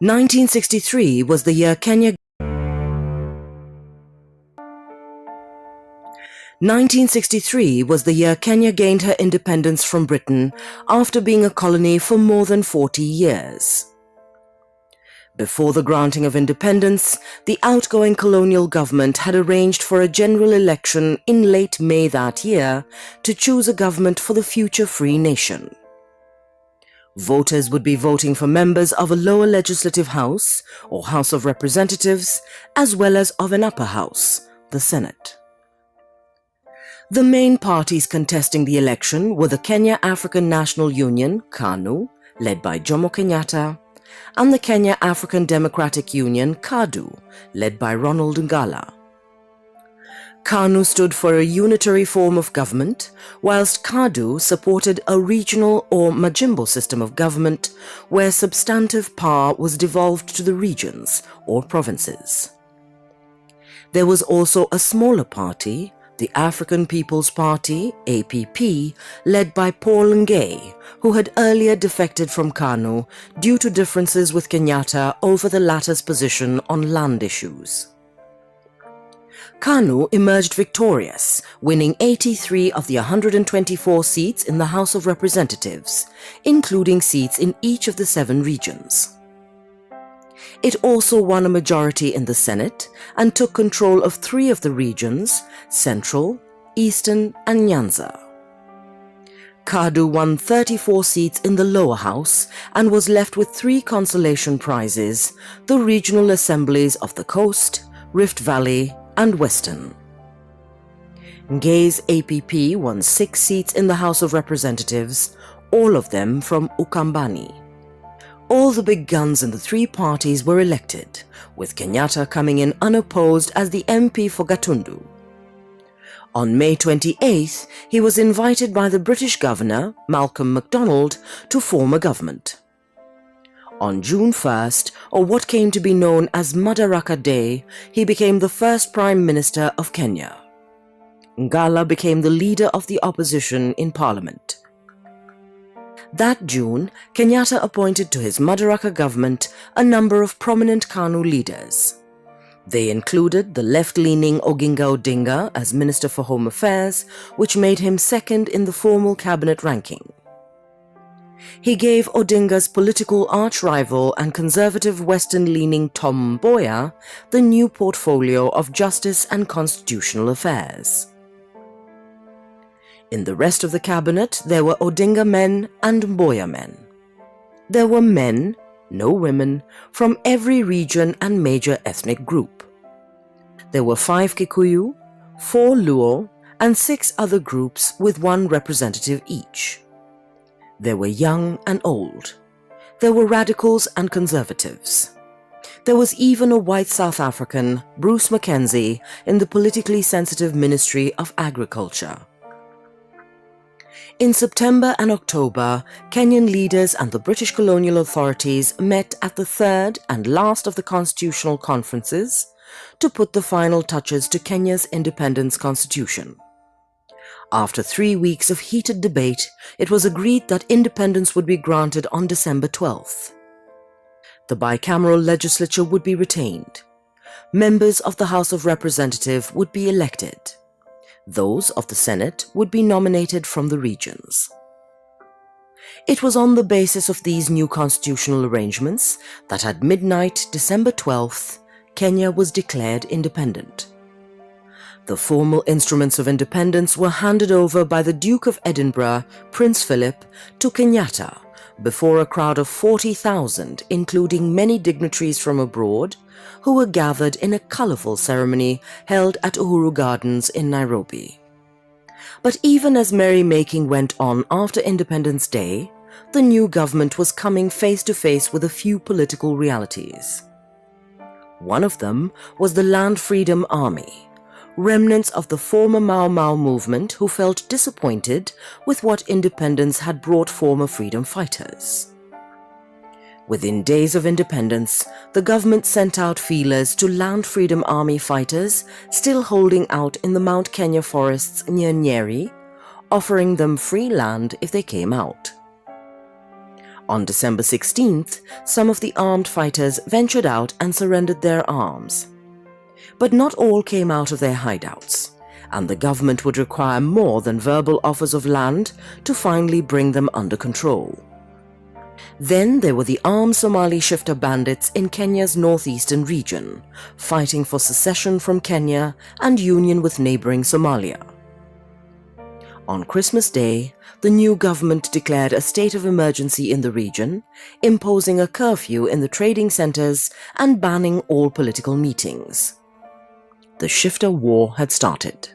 1963 was the year Kenya 1963 was the year Kenya gained her independence from Britain after being a colony for more than 40 years. Before the granting of independence, the outgoing colonial government had arranged for a general election in late May that year to choose a government for the future free nation. Voters would be voting for members of a lower legislative house or House of Representatives, as well as of an upper house, the Senate. The main parties contesting the election were the Kenya African National Union, KANU, led by Jomo Kenyatta, and the Kenya African Democratic Union, KADU, led by Ronald Ngala. KANU stood for a unitary form of government, whilst KADU supported a regional or Majimbo system of government where substantive power was devolved to the regions or provinces. There was also a smaller party, the African People's Party, APP, led by Paul Ngei, who had earlier defected from KANU due to differences with Kenyatta over the latter's position on land issues. KANU emerged victorious, winning 83 of the 124 seats in the House of Representatives, including seats in each of the 7 regions. It also won a majority in the Senate and took control of 3 of the regions, Central, Eastern and Nyanza. KADU won 34 seats in the lower house and was left with 3 consolation prizes, the regional assemblies of the Coast, Rift Valley and Western. Ngei's APP won 6 seats in the House of Representatives, all of them from Ukambani. All the big guns in the 3 parties were elected, with Kenyatta coming in unopposed as the MP for Gatundu. On May 28th, he was invited by the British governor, Malcolm MacDonald, to form a government. On June 1st, or what came to be known as Madaraka Day, he became the first Prime Minister of Kenya. Ngala became the leader of the opposition in Parliament. That June, Kenyatta appointed to his Madaraka government a number of prominent KANU leaders. They included the left-leaning Oginga Odinga as Minister for Home Affairs, which made him second in the formal cabinet ranking. He gave Odinga's political arch-rival and conservative Western-leaning Tom Mboya the new portfolio of Justice and Constitutional Affairs. In the rest of the cabinet, there were Odinga men and Mboya men. There were men, no women, from every region and major ethnic group. There were 5 Kikuyu, 4 Luo, and 6 other groups with 1 representative each. There were young and old. There were radicals and conservatives. There was even a white South African, Bruce Mackenzie, in the politically sensitive Ministry of Agriculture. In September and October, Kenyan leaders and the British colonial authorities met at the 3rd and last of the constitutional conferences to put the final touches to Kenya's independence constitution. After 3 weeks of heated debate, it was agreed that independence would be granted on December 12th. The bicameral legislature would be retained. Members of the House of Representatives would be elected. Those of the Senate would be nominated from the regions. It was on the basis of these new constitutional arrangements that at midnight, December 12th, Kenya was declared independent. The formal instruments of independence were handed over by the Duke of Edinburgh, Prince Philip, to Kenyatta before a crowd of 40,000, including many dignitaries from abroad, who were gathered in a colourful ceremony held at Uhuru Gardens in Nairobi. But even as merrymaking went on after Independence Day, the new government was coming face to face with a few political realities. One of them was the Land Freedom Army, remnants of the former Mau Mau movement who felt disappointed with what independence had brought former freedom fighters. Within days of independence, the government sent out feelers to Land Freedom Army fighters still holding out in the Mount Kenya forests near Nyeri, offering them free land if they came out. On December 16th, some of the armed fighters ventured out and surrendered their arms. But not all came out of their hideouts, and the government would require more than verbal offers of land to finally bring them under control. Then there were the armed Somali shifter bandits in Kenya's northeastern region, fighting for secession from Kenya and union with neighboring Somalia. On Christmas Day, the new government declared a state of emergency in the region, imposing a curfew in the trading centers and banning all political meetings. The shifter war had started.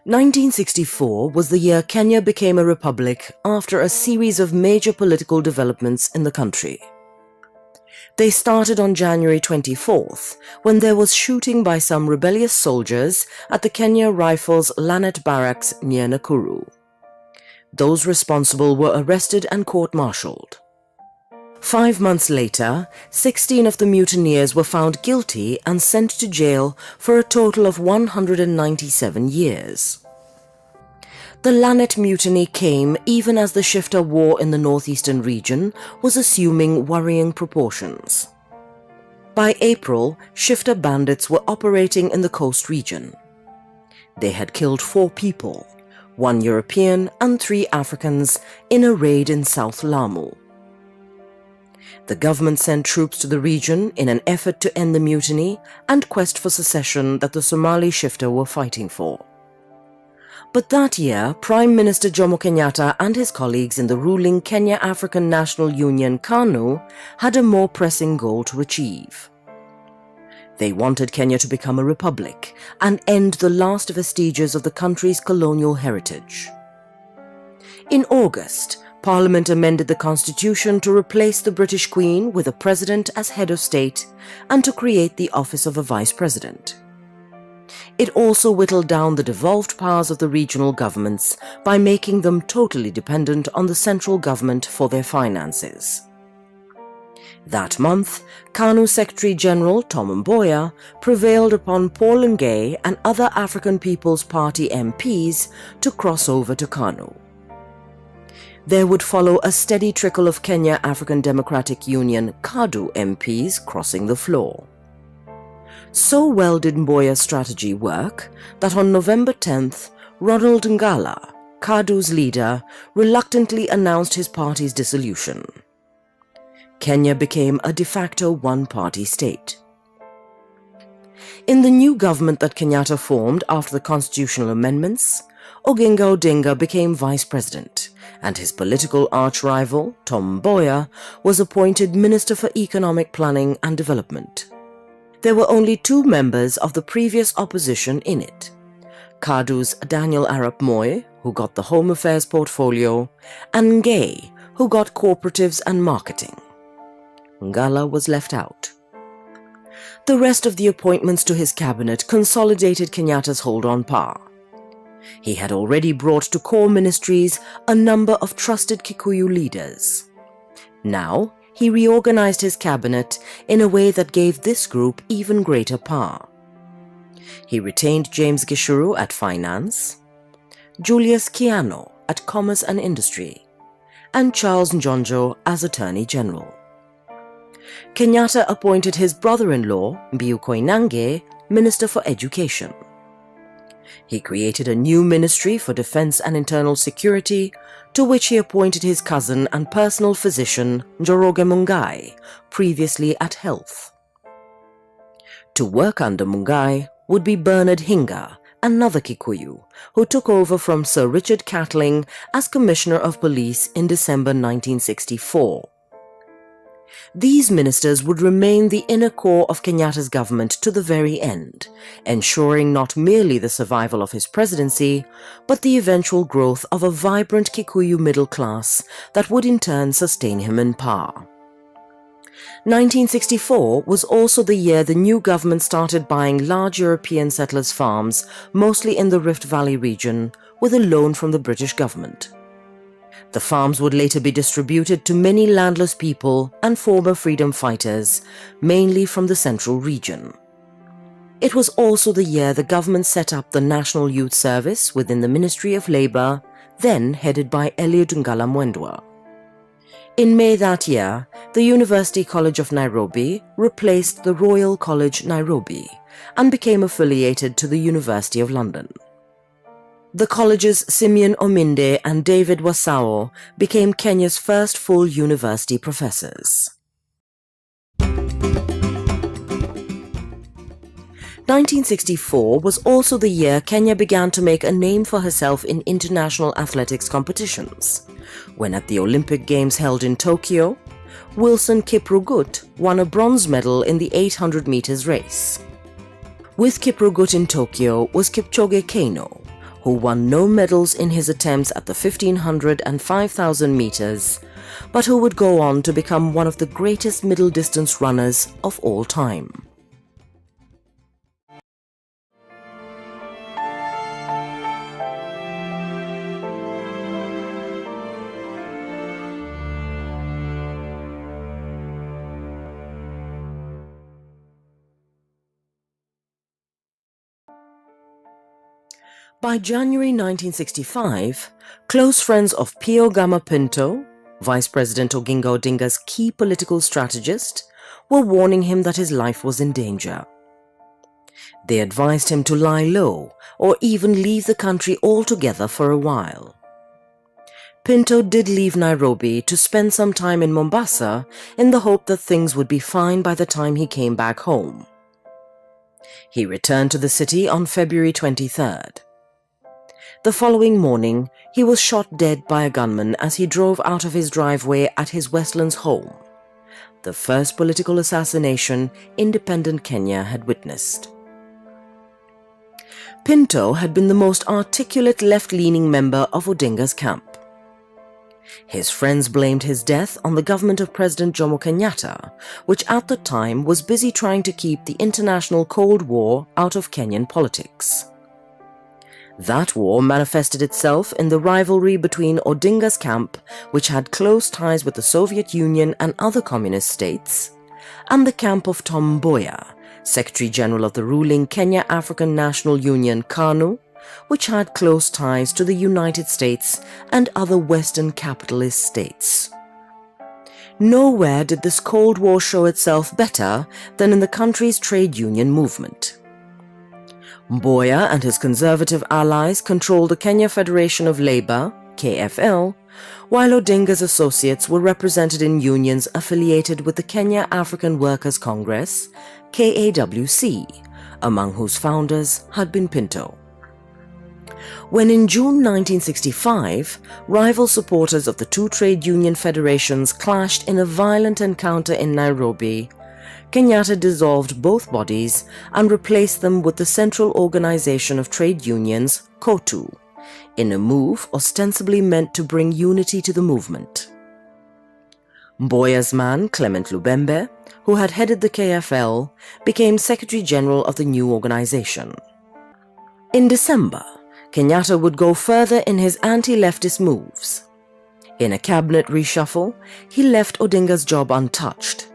"1964 was the year Kenya became a republic after a series of major political developments in the country. They started on January 24th, when there was shooting by some rebellious soldiers at the Kenya Rifles Lanet Barracks near Nakuru. Those responsible were arrested and court-martialed. 5 months later, 16 of the mutineers were found guilty and sent to jail for a total of 197 years. The Lanet Mutiny came even as the shifter war in the northeastern region was assuming worrying proportions. By April, shifter bandits were operating in the coast region. They had killed 4 people, 1 European and 3 Africans, in a raid in South Lamu. The government sent troops to the region in an effort to end the mutiny and quest for secession that the Somali shifter were fighting for. But that year, Prime Minister Jomo Kenyatta and his colleagues in the ruling Kenya African National Union KANU had a more pressing goal to achieve. They wanted Kenya to become a republic and end the last vestiges of the country's colonial heritage. In August, Parliament amended the constitution to replace the British Queen with a president as head of state and to create the office of a vice president. It also whittled down the devolved powers of the regional governments by making them totally dependent on the central government for their finances. That month, KANU Secretary-General Tom Mboya prevailed upon Paul Ngei and other African People's Party MPs to cross over to KANU. There would follow a steady trickle of Kenya African Democratic Union KADU MPs crossing the floor. So well did Mboya's strategy work that on November 10th, Ronald Ngala, KADU's leader, reluctantly announced his party's dissolution. Kenya became a de facto one-party state. In the new government that Kenyatta formed after the constitutional amendments, Oginga Odinga became vice president, and his political arch-rival, Tom Mboya, was appointed Minister for Economic Planning and Development. There were only 2 members of the previous opposition in it: KADU's Daniel Arap Moi, who got the Home Affairs portfolio, and Ngei, who got cooperatives and marketing. Ngala was left out. The rest of the appointments to his cabinet consolidated Kenyatta's hold on power. He had already brought to core ministries a number of trusted Kikuyu leaders. Now, he reorganized his cabinet in a way that gave this group even greater power. He retained James Gishuru at Finance, Julius Kiano at Commerce and Industry, and Charles Njonjo as Attorney General. Kenyatta appointed his brother-in-law, Mbiu Koinange, Minister for Education. He created a new ministry for Defense and Internal Security, to which he appointed his cousin and personal physician, Njoroge Mungai, previously at Health. To work under Mungai would be Bernard Hinga, another Kikuyu, who took over from Sir Richard Catling as Commissioner of Police in December 1964. These ministers would remain the inner core of Kenyatta's government to the very end, ensuring not merely the survival of his presidency, but the eventual growth of a vibrant Kikuyu middle class that would in turn sustain him in power. 1964 was also the year the new government started buying large European settlers' farms, mostly in the Rift Valley region, with a loan from the British government. The farms would later be distributed to many landless people and former freedom fighters, mainly from the central region. It was also the year the government set up the National Youth Service within the Ministry of Labour, then headed by Eliud Ngala Mwendwa. In May that year, the University College of Nairobi replaced the Royal College Nairobi and became affiliated to the University of London. The college's Simeon Ominde and David Wasao became Kenya's first full university professors. 1964 was also the year Kenya began to make a name for herself in international athletics competitions, when at the Olympic Games held in Tokyo, Wilson Kiprugut won a bronze medal in the 800 meters race. With Kiprugut in Tokyo was Kipchoge Keino, who won no medals in his attempts at the 1500 and 5000 meters, but who would go on to become one of the greatest middle distance runners of all time. By January 1965, close friends of Pio Gama Pinto, Vice President Oginga Odinga's key political strategist, were warning him that his life was in danger. They advised him to lie low or even leave the country altogether for a while. Pinto did leave Nairobi to spend some time in Mombasa in the hope that things would be fine by the time he came back home. He returned to the city on February 23rd. The following morning, he was shot dead by a gunman as he drove out of his driveway at his Westlands home, the first political assassination independent Kenya had witnessed. Pinto had been the most articulate left-leaning member of Odinga's camp. His friends blamed his death on the government of President Jomo Kenyatta, which at the time was busy trying to keep the international Cold War out of Kenyan politics. That war manifested itself in the rivalry between Odinga's camp, which had close ties with the Soviet Union and other communist states, and the camp of Tom Mboya, Secretary General of the ruling Kenya African National Union KANU, which had close ties to the United States and other Western capitalist states. Nowhere did this Cold War show itself better than in the country's trade union movement. Mboya and his conservative allies controlled the Kenya Federation of Labour, KFL, while Odinga's associates were represented in unions affiliated with the Kenya African Workers' Congress, KAWC, among whose founders had been Pinto. When in June 1965, rival supporters of the two trade union federations clashed in a violent encounter in Nairobi, Kenyatta dissolved both bodies and replaced them with the Central Organization of Trade Unions, COTU, in a move ostensibly meant to bring unity to the movement. Mboya's man, Clement Lubembe, who had headed the KFL, became Secretary General of the new organization. In December, Kenyatta would go further in his anti-leftist moves. In a cabinet reshuffle, he left Odinga's job untouched.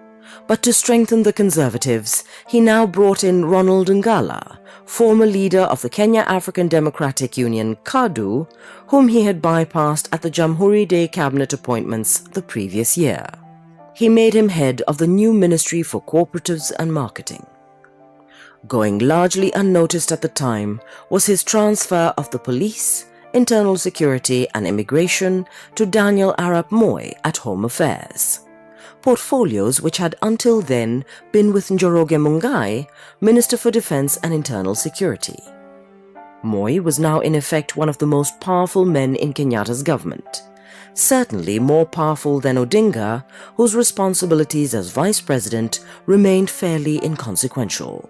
But to strengthen the Conservatives, he now brought in Ronald Ngala, former leader of the Kenya African Democratic Union KADU, whom he had bypassed at the Jamhuri Day cabinet appointments the previous year. He made him head of the new Ministry for Cooperatives and Marketing. Going largely unnoticed at the time was his transfer of the police, internal security and immigration to Daniel Arap Moi at Home Affairs, portfolios which had until then been with Njoroge Mungai, Minister for Defence and Internal Security. Moi was now in effect one of the most powerful men in Kenyatta's government, certainly more powerful than Odinga, whose responsibilities as vice president remained fairly inconsequential.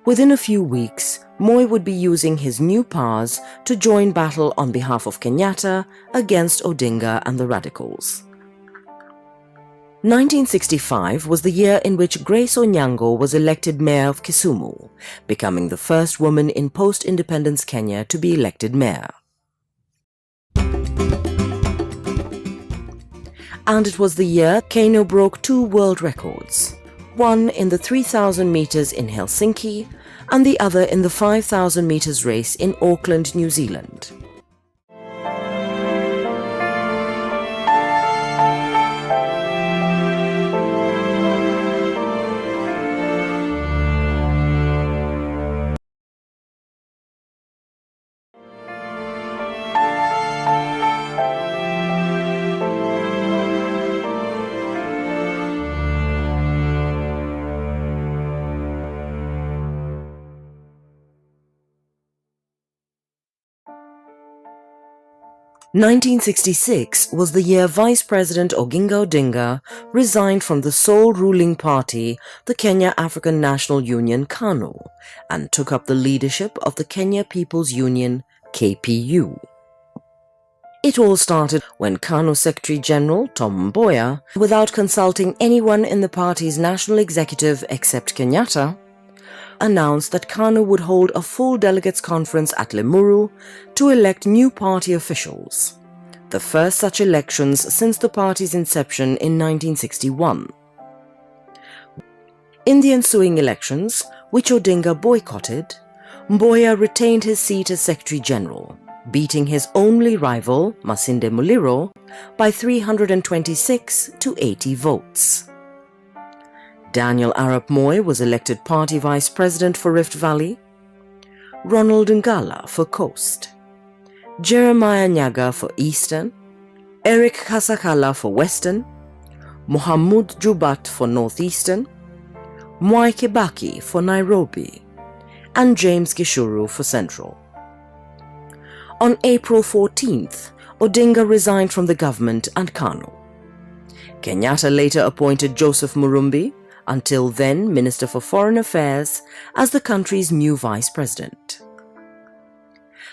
Within a few weeks, Moi would be using his new powers to join battle on behalf of Kenyatta against Odinga and the radicals. 1965 was the year in which Grace Onyango was elected mayor of Kisumu, becoming the first woman in post-independence Kenya to be elected mayor. And it was the year Keino broke two world records, one in the 3,000 meters in Helsinki and the other in the 5,000 meters race in Auckland, New Zealand. (1966) was the year Vice President Oginga Odinga resigned from the sole ruling party, the Kenya African National Union (KANU), and took up the leadership of the Kenya People's Union (KPU). It all started when KANU Secretary General Tom Mboya, without consulting anyone in the party's national executive except Kenyatta, announced that KANU would hold a full delegates conference at Limuru to elect new party officials, the first such elections since the party's inception in 1961. In the ensuing elections, which Odinga boycotted, Mboya retained his seat as Secretary General, beating his only rival, Masinde Muliro, by 326 to 80 votes. Daniel Arap Moi was elected party vice president for Rift Valley, Ronald Ngala for Coast, Jeremiah Nyaga for Eastern, Eric Kasakala for Western, Mohamud Jubat for Northeastern, Mwai Kibaki for Nairobi, and James Gishuru for Central. On April 14th, Odinga resigned from the government and KANU. Kenyatta later appointed Joseph Murumbi, until then Minister for Foreign Affairs, as the country's new vice president.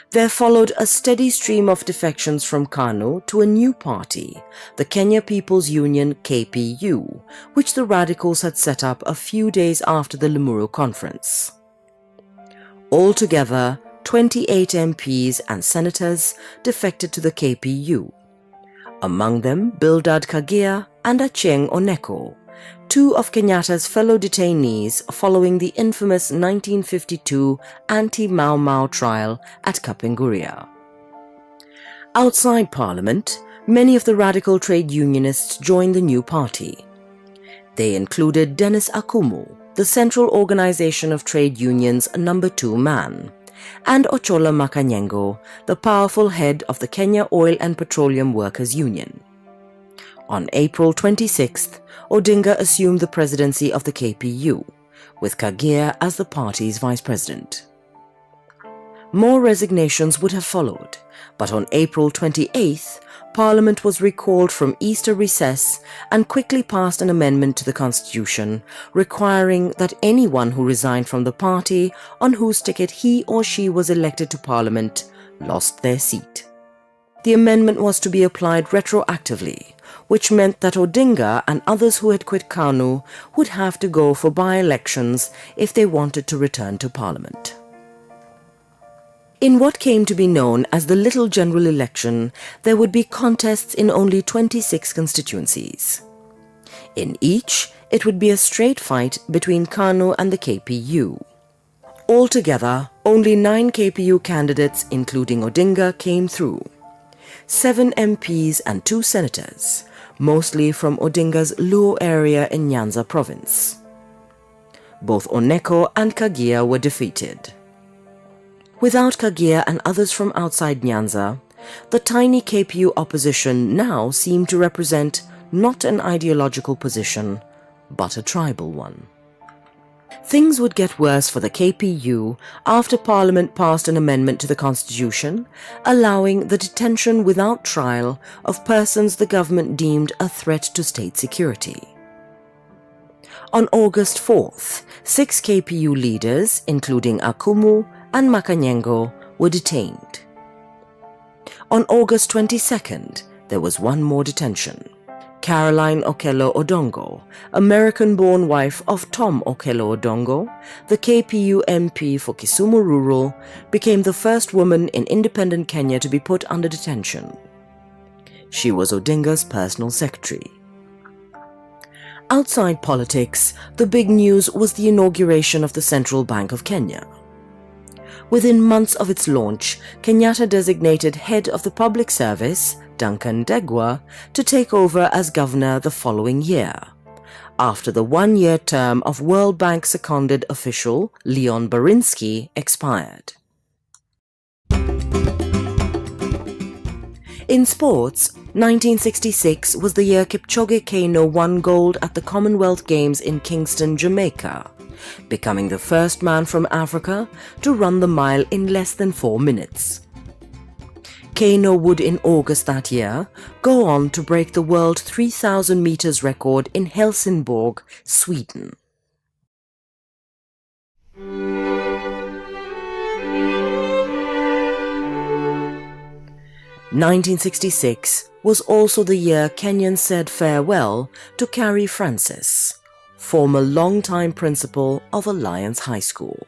There followed a steady stream of defections from KANU to a new party, the Kenya People's Union (KPU), which the radicals had set up a few days after the Limuru conference. Altogether, 28 MPs and senators defected to the KPU, among them Bildad Kagia and Achieng' Oneko, two of Kenyatta's fellow detainees following the infamous 1952 anti-Mau Mau trial at Kapenguria. Outside Parliament, many of the radical trade unionists joined the new party. They included Dennis Akumu, the Central Organization of Trade Unions' number 2 man, and Ochola Makanyengo, the powerful head of the Kenya Oil and Petroleum Workers Union. On April 26th, Odinga assumed the presidency of the KPU, with Kagia as the party's vice president. More resignations would have followed, but on April 28th, Parliament was recalled from Easter recess and quickly passed an amendment to the Constitution requiring that anyone who resigned from the party on whose ticket he or she was elected to Parliament lost their seat. The amendment was to be applied retroactively, which meant that Odinga and others who had quit KANU would have to go for by-elections if they wanted to return to Parliament. In what came to be known as the Little General Election, there would be contests in only 26 constituencies. In each, it would be a straight fight between KANU and the KPU. Altogether, only 9 KPU candidates, including Odinga, came through. 7 MPs and 2 senators, mostly from Odinga's Luo area in Nyanza province. Both Oneko and Kagia were defeated. Without Kagia and others from outside Nyanza, the tiny KPU opposition now seemed to represent not an ideological position, but a tribal one. Things would get worse for the KPU after Parliament passed an amendment to the Constitution allowing the detention without trial of persons the government deemed a threat to state security. On August 4th, 6 KPU leaders, including Akumu and Makanyengo, were detained. On August 22nd, there was one more detention. Caroline Okello Odongo, American-born wife of Tom Okello Odongo, the KPU MP for Kisumu Rural, became the first woman in independent Kenya to be put under detention. She was Odinga's personal secretary. Outside politics, the big news was the inauguration of the Central Bank of Kenya. Within months of its launch, Kenyatta designated head of the public service, Duncan Degwa, to take over as governor the following year, after the one-year term of World Bank seconded official Leon Barinsky expired. In sports, 1966 was the year Kipchoge Keino won gold at the Commonwealth Games in Kingston, Jamaica, becoming the first man from Africa to run the mile in less than 4 minutes. Keino would in August that year go on to break the world 3,000 meters record in Helsingborg, Sweden. (1966) was also the year Kenyans said farewell to Carrie Francis, former longtime principal of Alliance High School.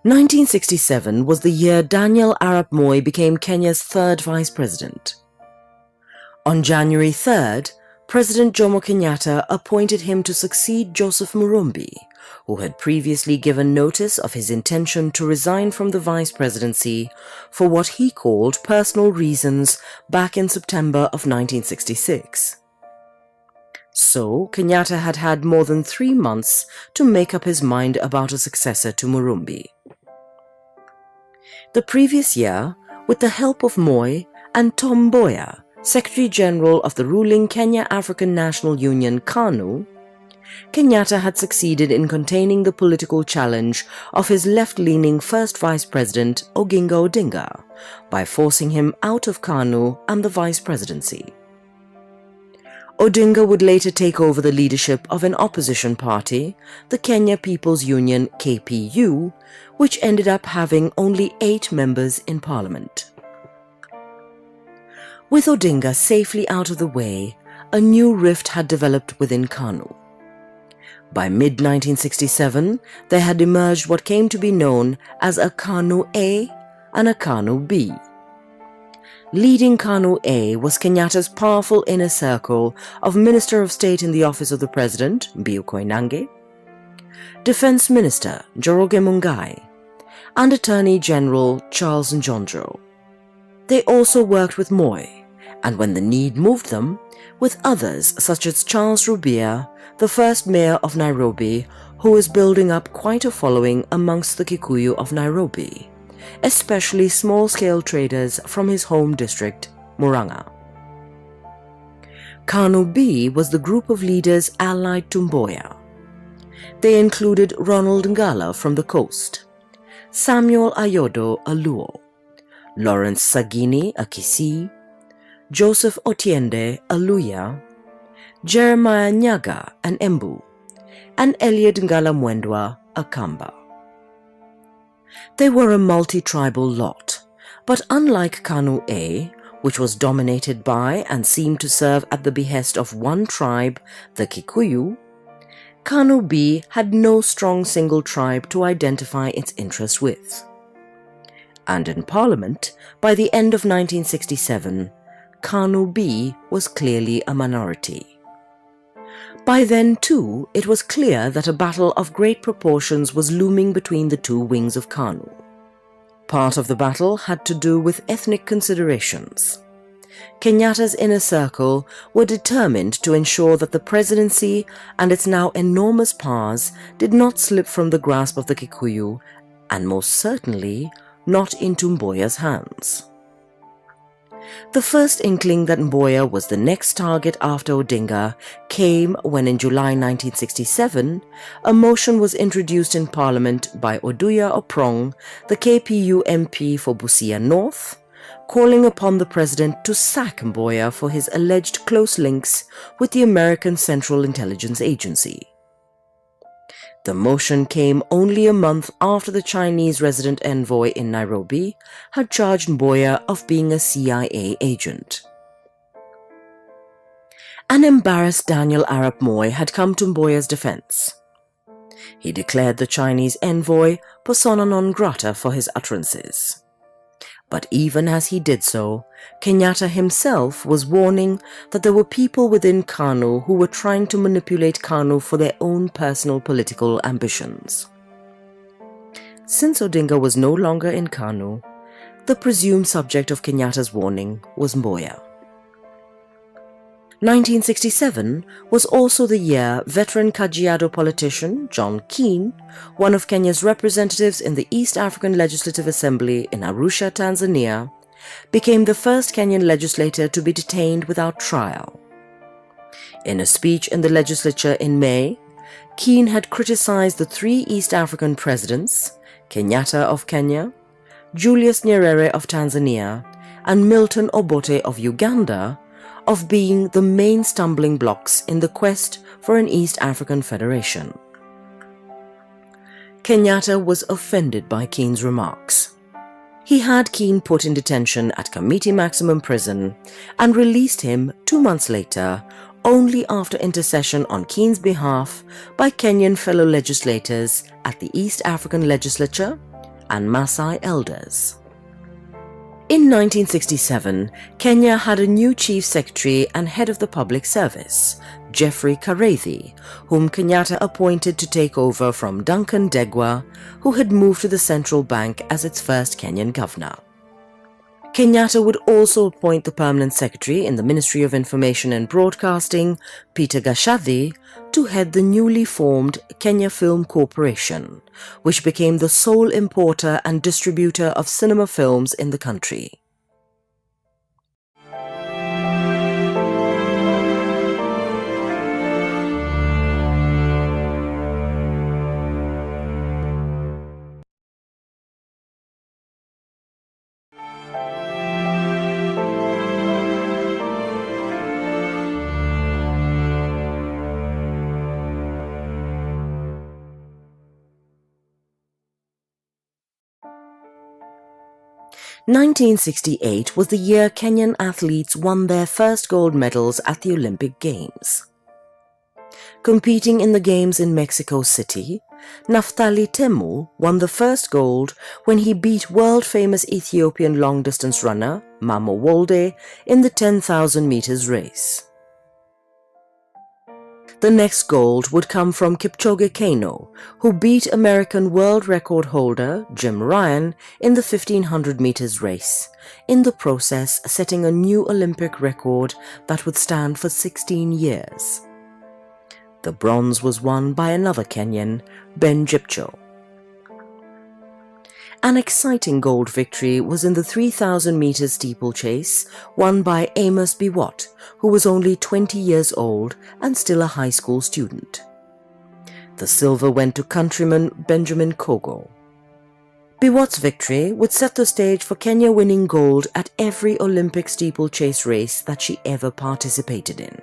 (1967) was the year Daniel Arap Moi became Kenya's third vice president. On January 3rd, President Jomo Kenyatta appointed him to succeed Joseph Murumbi, who had previously given notice of his intention to resign from the vice presidency for what he called personal reasons back in September of 1966. So, Kenyatta had had more than 3 months to make up his mind about a successor to Murumbi. The previous year, with the help of Moi and Tom Mboya, Secretary General of the ruling Kenya African National Union KANU, Kenyatta had succeeded in containing the political challenge of his left-leaning first vice president Oginga Odinga by forcing him out of KANU and the vice presidency. Odinga would later take over the leadership of an opposition party, the Kenya People's Union (KPU), which ended up having only 8 members in parliament. With Odinga safely out of the way, a new rift had developed within KANU. By mid-1967, there had emerged what came to be known as a KANU A and a KANU B. Leading KANU A was Kenyatta's powerful inner circle of Minister of State in the Office of the President, Mbiu Koinange, Defense Minister Njoroge Mungai, and Attorney General Charles Njonjo. They also worked with Moi, and when the need moved them, with others such as Charles Rubia, the first mayor of Nairobi, who was building up quite a following amongst the Kikuyu of Nairobi, especially small-scale traders from his home district, Murang'a. KANU B was the group of leaders allied to Mboya. They included Ronald Ngala from the coast, Samuel Ayodo, a Luo, Lawrence Sagini, a Kisii, Joseph Otiende, a Luya, Jeremiah Nyaga, an Embu, and Eliud Ngala Mwendwa, a Kamba. They were a multi-tribal lot, but unlike KANU A, which was dominated by and seemed to serve at the behest of one tribe, the Kikuyu, KANU B had no strong single tribe to identify its interest with. And in Parliament, by the end of 1967, KANU B was clearly a minority. By then, too, it was clear that a battle of great proportions was looming between the two wings of KANU. Part of the battle had to do with ethnic considerations. Kenyatta's inner circle were determined to ensure that the presidency and its now enormous powers did not slip from the grasp of the Kikuyu, and most certainly not into Mboya's hands. The first inkling that Mboya was the next target after Odinga came when in July 1967, a motion was introduced in Parliament by Oduya Oprong, the KPU MP for Busia North, calling upon the President to sack Mboya for his alleged close links with the American Central Intelligence Agency. The motion came only a month after the Chinese resident envoy in Nairobi had charged Mboya of being a CIA agent. An embarrassed Daniel Arap Moi had come to Mboya's defense. He declared the Chinese envoy persona non grata for his utterances. But even as he did so, Kenyatta himself was warning that there were people within KANU who were trying to manipulate KANU for their own personal political ambitions. Since Odinga was no longer in KANU, the presumed subject of Kenyatta's warning was Mboya. 1967 was also the year veteran Kajiado politician John Keane, one of Kenya's representatives in the East African Legislative Assembly in Arusha, Tanzania, became the first Kenyan legislator to be detained without trial. In a speech in the legislature in May, Keane had criticized the three East African presidents, Kenyatta of Kenya, Julius Nyerere of Tanzania, and Milton Obote of Uganda, of being the main stumbling blocks in the quest for an East African federation. Kenyatta was offended by Keane's remarks. He had Keane put in detention at Kamiti Maximum Prison and released him 2 months later, only after intercession on Keane's behalf by Kenyan fellow legislators at the East African Legislature and Maasai elders. In 1967, Kenya had a new Chief Secretary and Head of the Public Service, Geoffrey Kareithi, whom Kenyatta appointed to take over from Duncan Degwa, who had moved to the central bank as its first Kenyan governor. Kenyatta would also appoint the Permanent Secretary in the Ministry of Information and Broadcasting, Peter Gashadhi, to head the newly formed Kenya Film Corporation, which became the sole importer and distributor of cinema films in the country. (1968) was the year Kenyan athletes won their first gold medals at the Olympic Games. Competing in the Games in Mexico City, Naftali Temu won the first gold when he beat world-famous Ethiopian long-distance runner Mamo Wolde in the 10,000 meters race. The next gold would come from Kipchoge Keino, who beat American world record holder Jim Ryan in the 1500 meters race, in the process setting a new Olympic record that would stand for 16 years. The bronze was won by another Kenyan, Ben Jipcho. An exciting gold victory was in the 3,000 meters steeplechase won by Amos Biwott, who was only 20 years old and still a high school student. The silver went to countryman Benjamin Kogo. Biwott's victory would set the stage for Kenya winning gold at every Olympic steeplechase race that she ever participated in.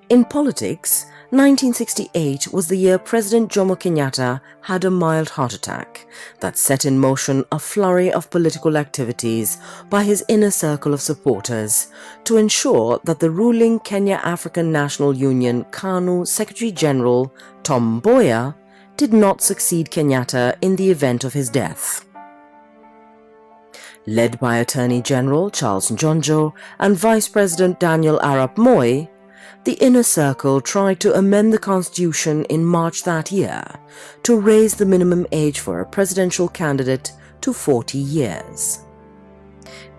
In politics, 1968 was the year President Jomo Kenyatta had a mild heart attack that set in motion a flurry of political activities by his inner circle of supporters to ensure that the ruling Kenya African National Union KANU Secretary General Tom Mboya did not succeed Kenyatta in the event of his death. Led by Attorney General Charles Njonjo and Vice President Daniel Arap Moi, the inner circle tried to amend the constitution in March that year to raise the minimum age for a presidential candidate to 40 years.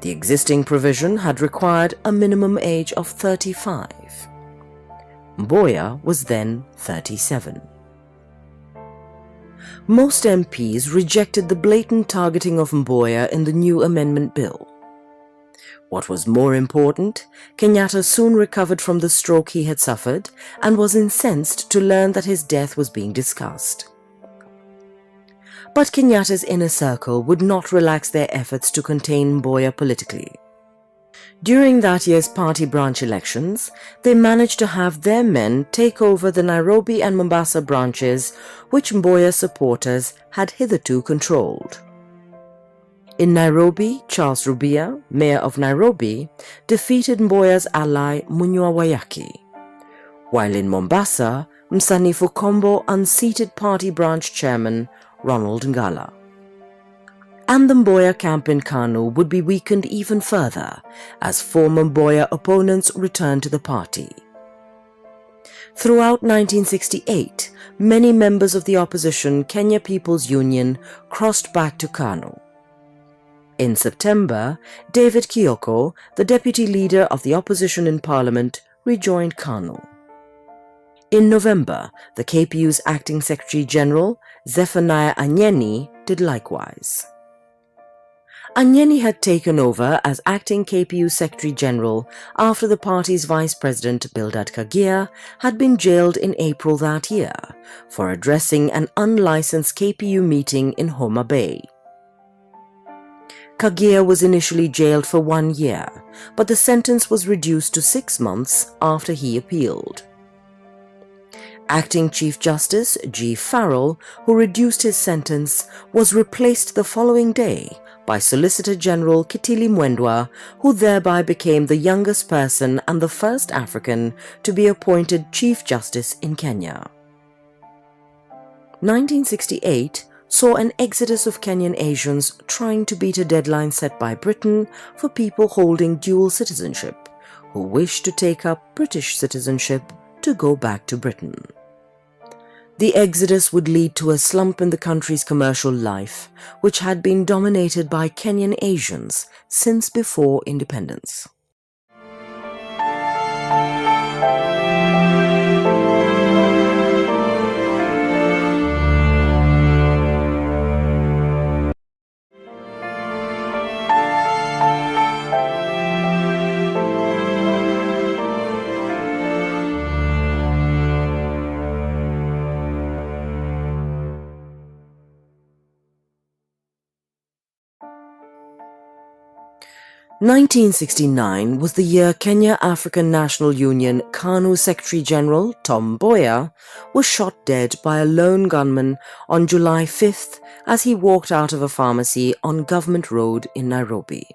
The existing provision had required a minimum age of 35. Mboya was then 37. Most MPs rejected the blatant targeting of Mboya in the new amendment bill. What was more important, Kenyatta soon recovered from the stroke he had suffered and was incensed to learn that his death was being discussed. But Kenyatta's inner circle would not relax their efforts to contain Mboya politically. During that year's party branch elections, they managed to have their men take over the Nairobi and Mombasa branches which Mboya supporters had hitherto controlled. In Nairobi, Charles Rubia, mayor of Nairobi, defeated Mboya's ally Munywa Wayaki, while in Mombasa, Msanifu Kombo unseated party branch chairman Ronald Ngala. And the Mboya camp in Kanu would be weakened even further as former Mboya opponents returned to the party. Throughout 1968, many members of the opposition Kenya People's Union crossed back to Kanu. In September, David Kioko, the deputy leader of the opposition in parliament, rejoined KANU. In November, the KPU's acting Secretary General, Zephaniah Anyeni, did likewise. Anyeni had taken over as acting KPU Secretary General after the party's Vice President Bildad Kagia had been jailed in April that year for addressing an unlicensed KPU meeting in Homa Bay. Kagia was initially jailed for 1 year, but the sentence was reduced to 6 months after he appealed. Acting Chief Justice G. Farrell, who reduced his sentence, was replaced the following day by Solicitor General Kitili Mwendwa, who thereby became the youngest person and the first African to be appointed Chief Justice in Kenya. 1968 saw an exodus of Kenyan Asians trying to beat a deadline set by Britain for people holding dual citizenship, who wished to take up British citizenship to go back to Britain. The exodus would lead to a slump in the country's commercial life, which had been dominated by Kenyan Asians since before independence. (1969) was the year Kenya African National Union KANU Secretary General Tom Mboya was shot dead by a lone gunman on July 5th as he walked out of a pharmacy on Government Road in Nairobi.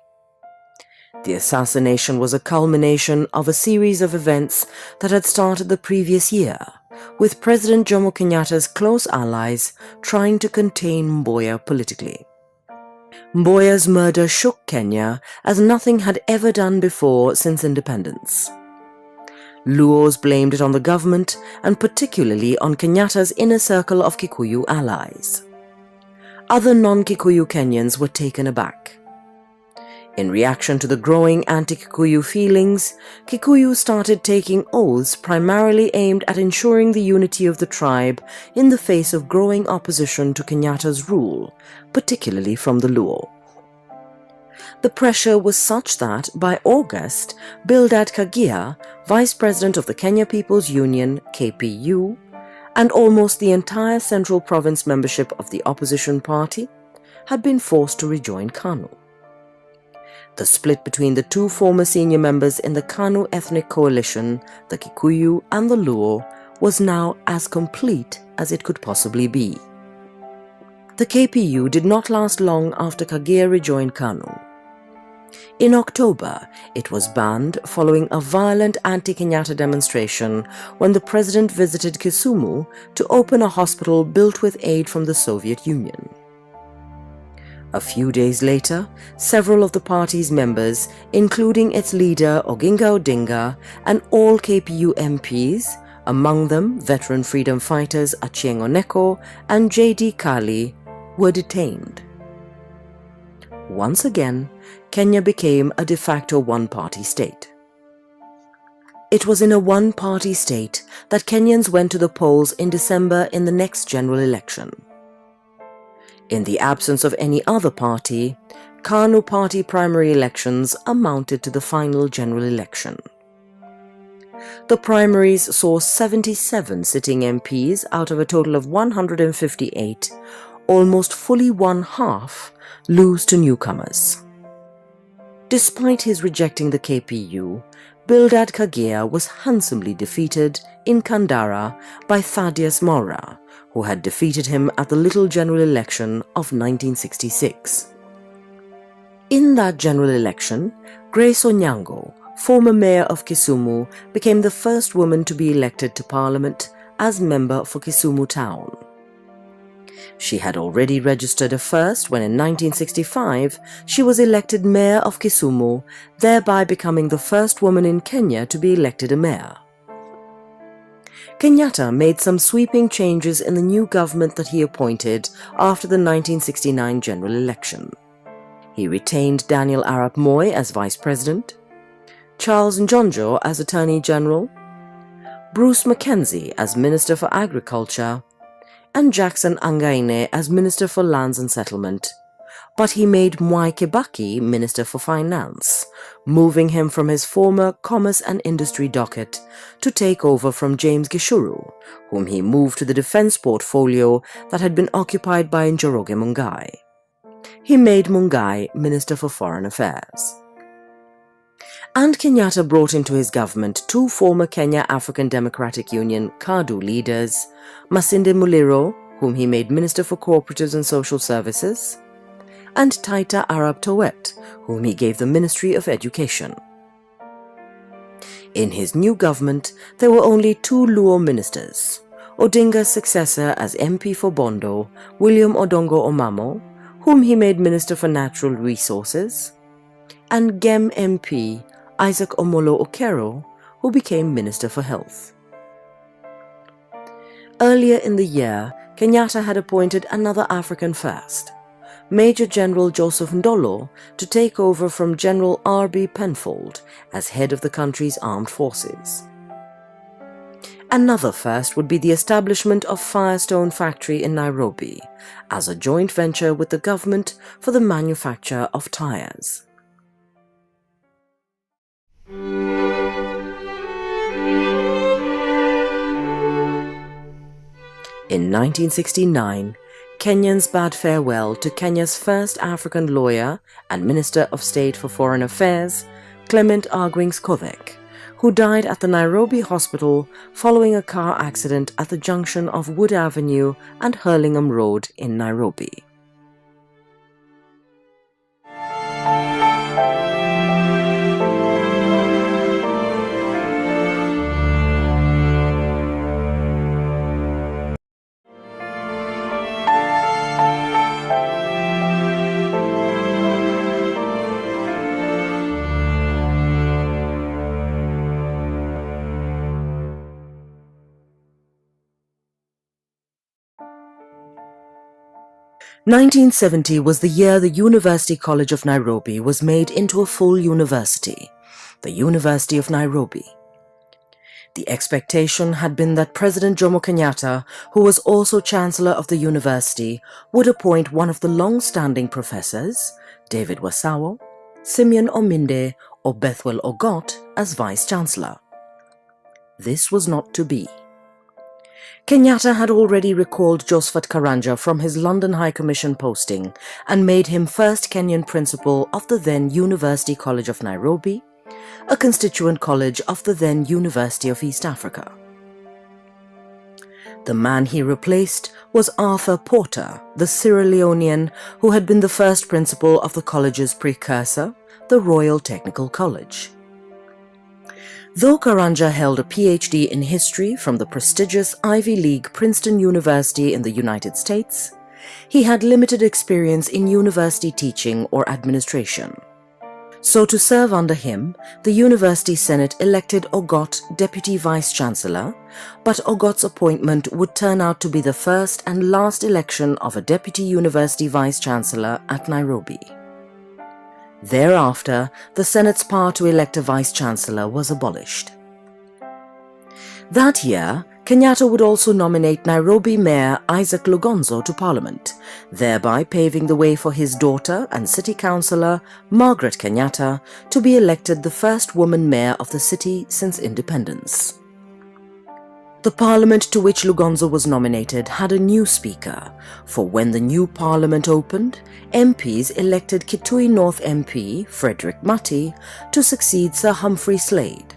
The assassination was a culmination of a series of events that had started the previous year, with President Jomo Kenyatta's close allies trying to contain Mboya politically. Mboya's murder shook Kenya as nothing had ever done before since independence. Luos blamed it on the government and particularly on Kenyatta's inner circle of Kikuyu allies. Other non-Kikuyu Kenyans were taken aback. In reaction to the growing anti-Kikuyu feelings, Kikuyu started taking oaths primarily aimed at ensuring the unity of the tribe in the face of growing opposition to Kenyatta's rule, particularly from the Luo. The pressure was such that, by August, Bildad Kagia, Vice President of the Kenya People's Union, KPU, and almost the entire Central Province membership of the opposition party had been forced to rejoin KANU. The split between the two former senior members in the KANU ethnic coalition, the Kikuyu and the Luo, was now as complete as it could possibly be. The KPU did not last long after Kagia rejoined KANU. In October, it was banned following a violent anti-Kenyatta demonstration when the president visited Kisumu to open a hospital built with aid from the Soviet Union. A few days later, several of the party's members, including its leader Oginga Odinga and all KPU MPs, among them veteran freedom fighters Achieng' Oneko and J.D. Kali, were detained. Once again, Kenya became a de facto one-party state. It was in a one-party state that Kenyans went to the polls in December in the next general election. In the absence of any other party, KANU party primary elections amounted to the final general election. The primaries saw 77 sitting MPs out of a total of 158, almost fully one half, lose to newcomers. Despite his rejecting the KPU, Bildad Kagea was handsomely defeated in Kandara by Thaddeus Maura, who had defeated him at the Little General Election of 1966. In that general election, Grace Onyango, former mayor of Kisumu, became the first woman to be elected to Parliament as member for Kisumu Town. She had already registered a first when in 1965 she was elected mayor of Kisumu, thereby becoming the first woman in Kenya to be elected a mayor. Kenyatta made some sweeping changes in the new government that he appointed after the 1969 general election. He retained Daniel Arap Moi as Vice President, Charles Njonjo as Attorney General, Bruce Mackenzie as Minister for Agriculture, and Jackson Angaine as Minister for Lands and Settlement, but he made Mwai Kibaki Minister for Finance, moving him from his former Commerce and Industry docket to take over from James Gishuru, whom he moved to the defence portfolio that had been occupied by Njoroge Mungai. He made Mungai Minister for Foreign Affairs. And Kenyatta brought into his government two former Kenya African Democratic Union KADU leaders, Masinde Muliro, whom he made Minister for Cooperatives and Social Services, and Taita Arab Towet, whom he gave the Ministry of Education. In his new government, there were only two Luo ministers, Odinga's successor as MP for Bondo, William Odongo Omamo, whom he made Minister for Natural Resources, and Gem MP Isaac Omolo Okero, who became Minister for Health. Earlier in the year, Kenyatta had appointed another African first, Major General Joseph Ndolo, to take over from General R.B. Penfold as head of the country's armed forces. Another first would be the establishment of Firestone Factory in Nairobi as a joint venture with the government for the manufacture of tyres. In 1969, Kenyans bade farewell to Kenya's first African lawyer and Minister of State for Foreign Affairs, Clement Arguings Kovek, who died at the Nairobi hospital following a car accident at the junction of Wood Avenue and Hurlingham Road in Nairobi. "1970 was the year the University College of Nairobi was made into a full university, the University of Nairobi. The expectation had been that President Jomo Kenyatta, who was also Chancellor of the university, would appoint one of the long-standing professors, David Wasawo, Simeon Ominde, or Bethwel Ogot, as Vice-Chancellor. This was not to be. Kenyatta had already recalled Josephat Karanja from his London High Commission posting and made him first Kenyan principal of the then University College of Nairobi, a constituent college of the then University of East Africa. The man he replaced was Arthur Porter, the Sierra Leonean who had been the first principal of the college's precursor, the Royal Technical College. Though Karanja held a PhD in history from the prestigious Ivy League Princeton University in the United States, he had limited experience in university teaching or administration. So to serve under him, the University Senate elected Ogot Deputy Vice-Chancellor, but Ogot's appointment would turn out to be the first and last election of a Deputy University Vice-Chancellor at Nairobi. Thereafter, the Senate's power to elect a Vice-Chancellor was abolished. That year, Kenyatta would also nominate Nairobi Mayor Isaac Lugonzo to Parliament, thereby paving the way for his daughter and city councillor Margaret Kenyatta to be elected the first woman mayor of the city since independence. The parliament to which Lugonzo was nominated had a new speaker, for when the new parliament opened, MPs elected Kitui North MP Frederick Mati to succeed Sir Humphrey Slade.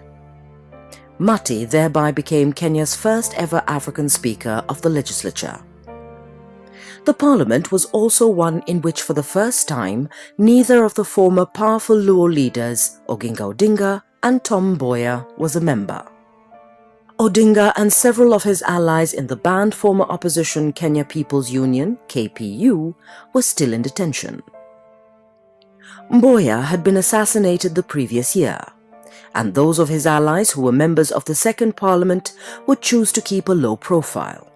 Mati thereby became Kenya's first ever African Speaker of the legislature. The parliament was also one in which for the first time neither of the former powerful Luo leaders, Oginga Odinga and Tom Mboya, was a member. Odinga and several of his allies in the banned former opposition Kenya People's Union, KPU, were still in detention. Mboya had been assassinated the previous year, and those of his allies who were members of the second parliament would choose to keep a low profile.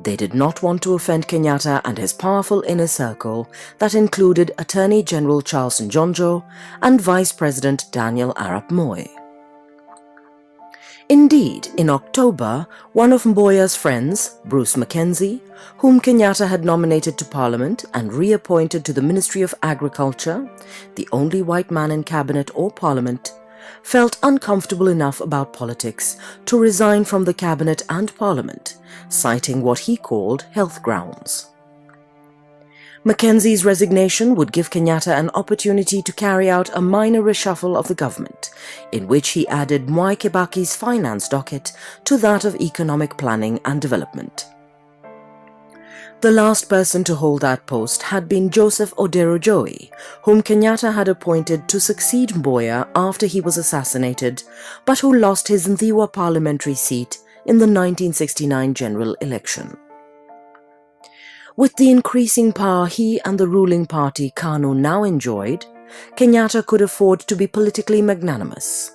They did not want to offend Kenyatta and his powerful inner circle that included Attorney General Charles Njonjo and Vice President Daniel Arap Moi. Indeed, in October, one of Mboya's friends, Bruce Mackenzie, whom Kenyatta had nominated to Parliament and reappointed to the Ministry of Agriculture, the only white man in cabinet or Parliament, felt uncomfortable enough about politics to resign from the cabinet and Parliament, citing what he called health grounds. Mackenzie's resignation would give Kenyatta an opportunity to carry out a minor reshuffle of the government, in which he added Mwai Kibaki's finance docket to that of economic planning and development. The last person to hold that post had been Joseph Odero Joey, whom Kenyatta had appointed to succeed Mboya after he was assassinated, but who lost his Ndhiwa parliamentary seat in the 1969 general election. With the increasing power he and the ruling party KANU now enjoyed, Kenyatta could afford to be politically magnanimous.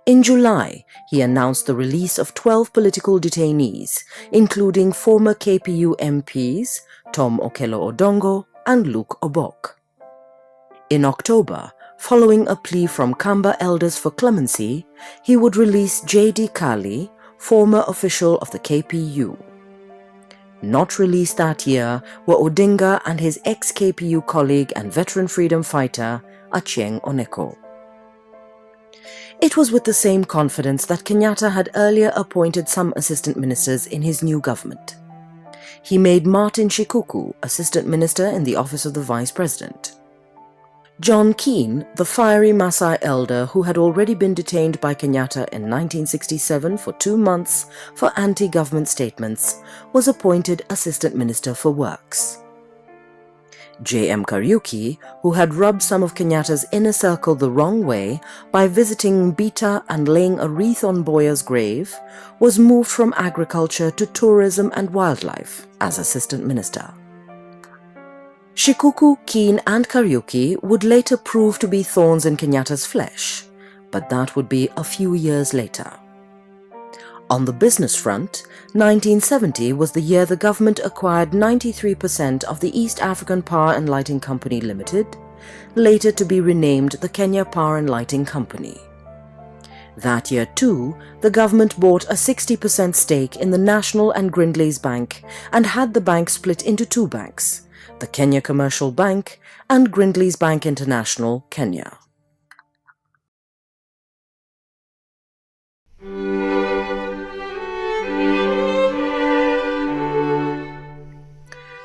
In July, he announced the release of 12 political detainees, including former KPU MPs Tom Okello Odongo and Luke Obok. In October, following a plea from Kamba elders for clemency, he would release J.D. Kali, former official of the KPU. Not released that year were Odinga and his ex-KPU colleague and veteran freedom fighter, Achieng' Oneko. It was with the same confidence that Kenyatta had earlier appointed some assistant ministers in his new government. He made Martin Shikuku assistant minister in the office of the vice president. John Keane, the fiery Maasai elder who had already been detained by Kenyatta in 1967 for 2 months for anti-government statements, was appointed Assistant Minister for Works. J.M. Kariuki, who had rubbed some of Kenyatta's inner circle the wrong way by visiting Mbita and laying a wreath on Mboya's grave, was moved from agriculture to tourism and wildlife as Assistant Minister. Shikuku, Keane and Kariuki would later prove to be thorns in Kenyatta's flesh, but that would be a few years later. On the business front, 1970 was the year the government acquired 93% of the East African Power and Lighting Company Limited, later to be renamed the Kenya Power and Lighting Company. That year too, the government bought a 60% stake in the National and Grindlays Bank and had the bank split into 2 banks, the Kenya Commercial Bank and Grindlays Bank International, Kenya.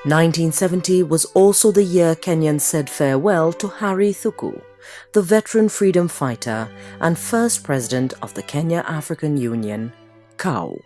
(1970) was also the year Kenyans said farewell to Harry Thuku, the veteran freedom fighter and first president of the Kenya African Union, KAU.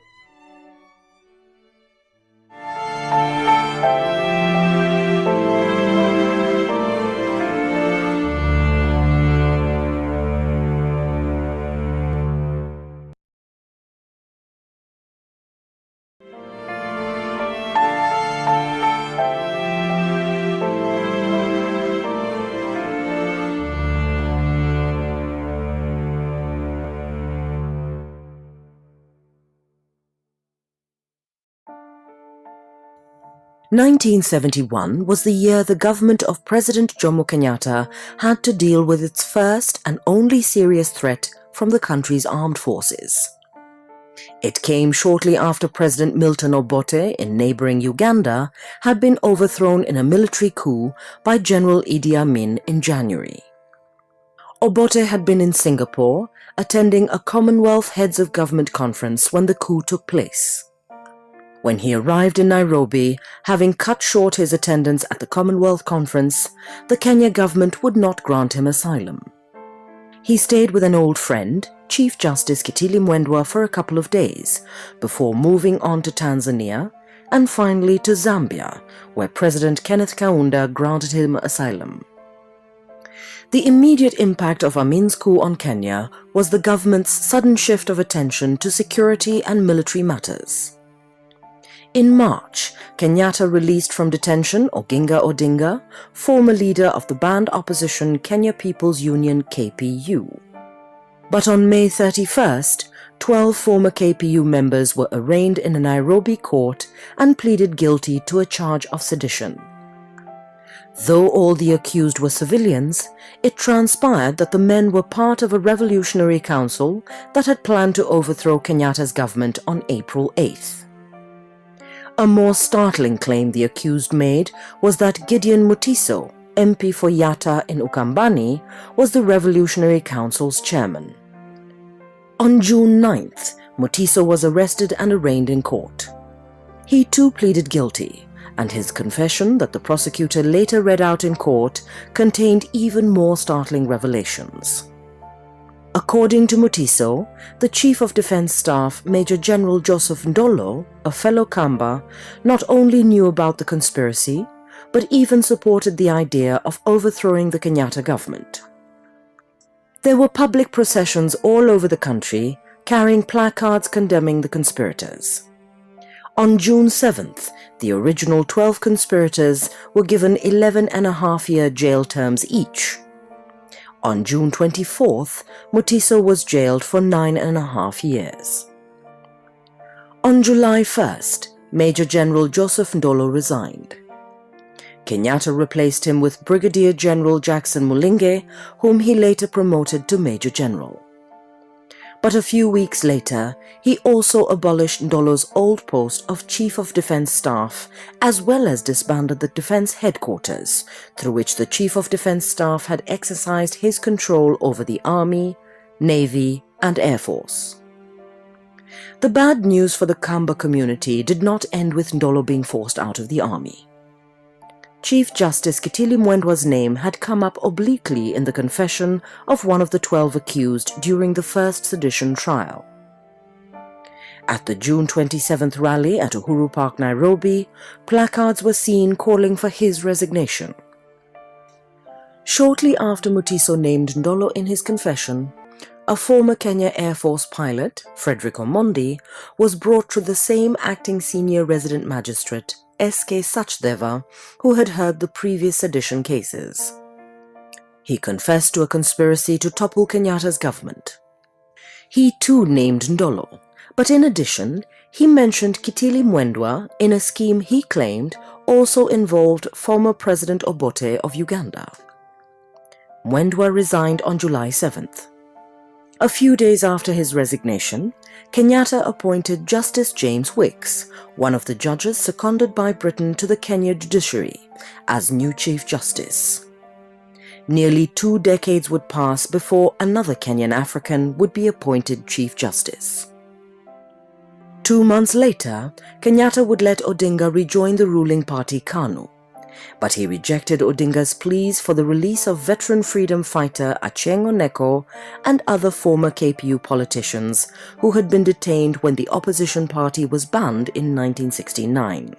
(1971) was the year the government of President Jomo Kenyatta had to deal with its first and only serious threat from the country's armed forces. It came shortly after President Milton Obote in neighboring Uganda had been overthrown in a military coup by General Idi Amin in January. Obote had been in Singapore attending a Commonwealth Heads of Government conference when the coup took place. When he arrived in Nairobi, having cut short his attendance at the Commonwealth Conference, the Kenya government would not grant him asylum. He stayed with an old friend, Chief Justice Kitili Mwendwa, for a couple of days, before moving on to Tanzania and finally to Zambia, where President Kenneth Kaunda granted him asylum. The immediate impact of Amin's coup on Kenya was the government's sudden shift of attention to security and military matters. In March, Kenyatta released from detention Oginga Odinga, former leader of the banned opposition Kenya People's Union KPU. But on May 31st, 12 former KPU members were arraigned in a Nairobi court and pleaded guilty to a charge of sedition. Though all the accused were civilians, it transpired that the men were part of a revolutionary council that had planned to overthrow Kenyatta's government on April 8th. A more startling claim the accused made was that Gideon Mutiso, MP for Yatta in Ukambani, was the Revolutionary Council's chairman. On June 9th, Mutiso was arrested and arraigned in court. He too pleaded guilty, and his confession that the prosecutor later read out in court contained even more startling revelations. According to Mutiso, the Chief of Defence Staff, Major General Joseph Ndolo, a fellow Kamba, not only knew about the conspiracy, but even supported the idea of overthrowing the Kenyatta government. There were public processions all over the country carrying placards condemning the conspirators. On June 7th, the original 12 conspirators were given 11.5-year jail terms each. On June 24th, Mutiso was jailed for 9.5 years. On July 1st, Major General Joseph Ndolo resigned. Kenyatta replaced him with Brigadier General Jackson Mulinge, whom he later promoted to Major General. But a few weeks later, he also abolished Ndolo's old post of Chief of Defence Staff, as well as disbanded the Defence Headquarters, through which the Chief of Defence Staff had exercised his control over the Army, Navy and Air Force. The bad news for the Kamba community did not end with Ndolo being forced out of the army. Chief Justice Kitili Mwendwa's name had come up obliquely in the confession of one of the 12 accused during the first sedition trial. At the June 27th rally at Uhuru Park, Nairobi, placards were seen calling for his resignation. Shortly after Mutiso named Ndolo in his confession, a former Kenya Air Force pilot, Frederick Omondi, was brought to the same acting senior resident magistrate, S.K. Sachdeva, who had heard the previous sedition cases. He confessed to a conspiracy to topple Kenyatta's government. He too named Ndolo, but in addition, he mentioned Kitili Mwendwa in a scheme he claimed also involved former President Obote of Uganda. Mwendwa resigned on July 7th. A few days after his resignation, Kenyatta appointed Justice James Wicks, one of the judges seconded by Britain to the Kenya judiciary, as new Chief Justice. Nearly 2 decades would pass before another Kenyan African would be appointed Chief Justice. 2 months later, Kenyatta would let Odinga rejoin the ruling party KANU, but he rejected Odinga's pleas for the release of veteran freedom fighter Achieng' Oneko and other former KPU politicians who had been detained when the opposition party was banned in 1969.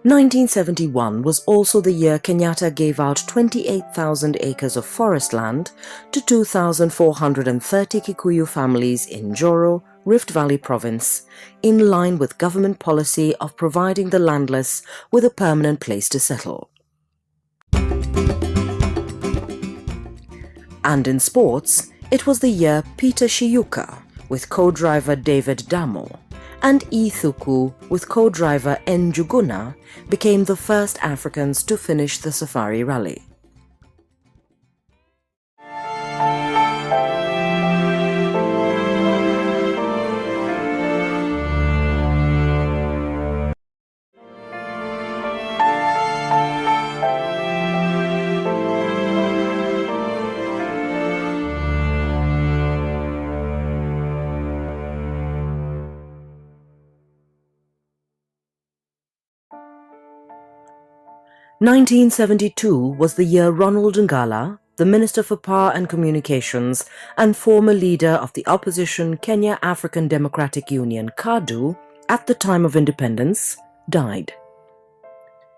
1971 was also the year Kenyatta gave out 28,000 acres of forest land to 2,430 Kikuyu families in Njoro, Rift Valley Province, in line with government policy of providing the landless with a permanent place to settle. And in sports, it was the year Peter Shiyuka, with co-driver David Damo, and Ithuku, with co-driver Njuguna, became the first Africans to finish the Safari Rally. 1972 was the year Ronald Ngala, the Minister for Power and Communications and former leader of the opposition Kenya African Democratic Union KADU at the time of independence, died.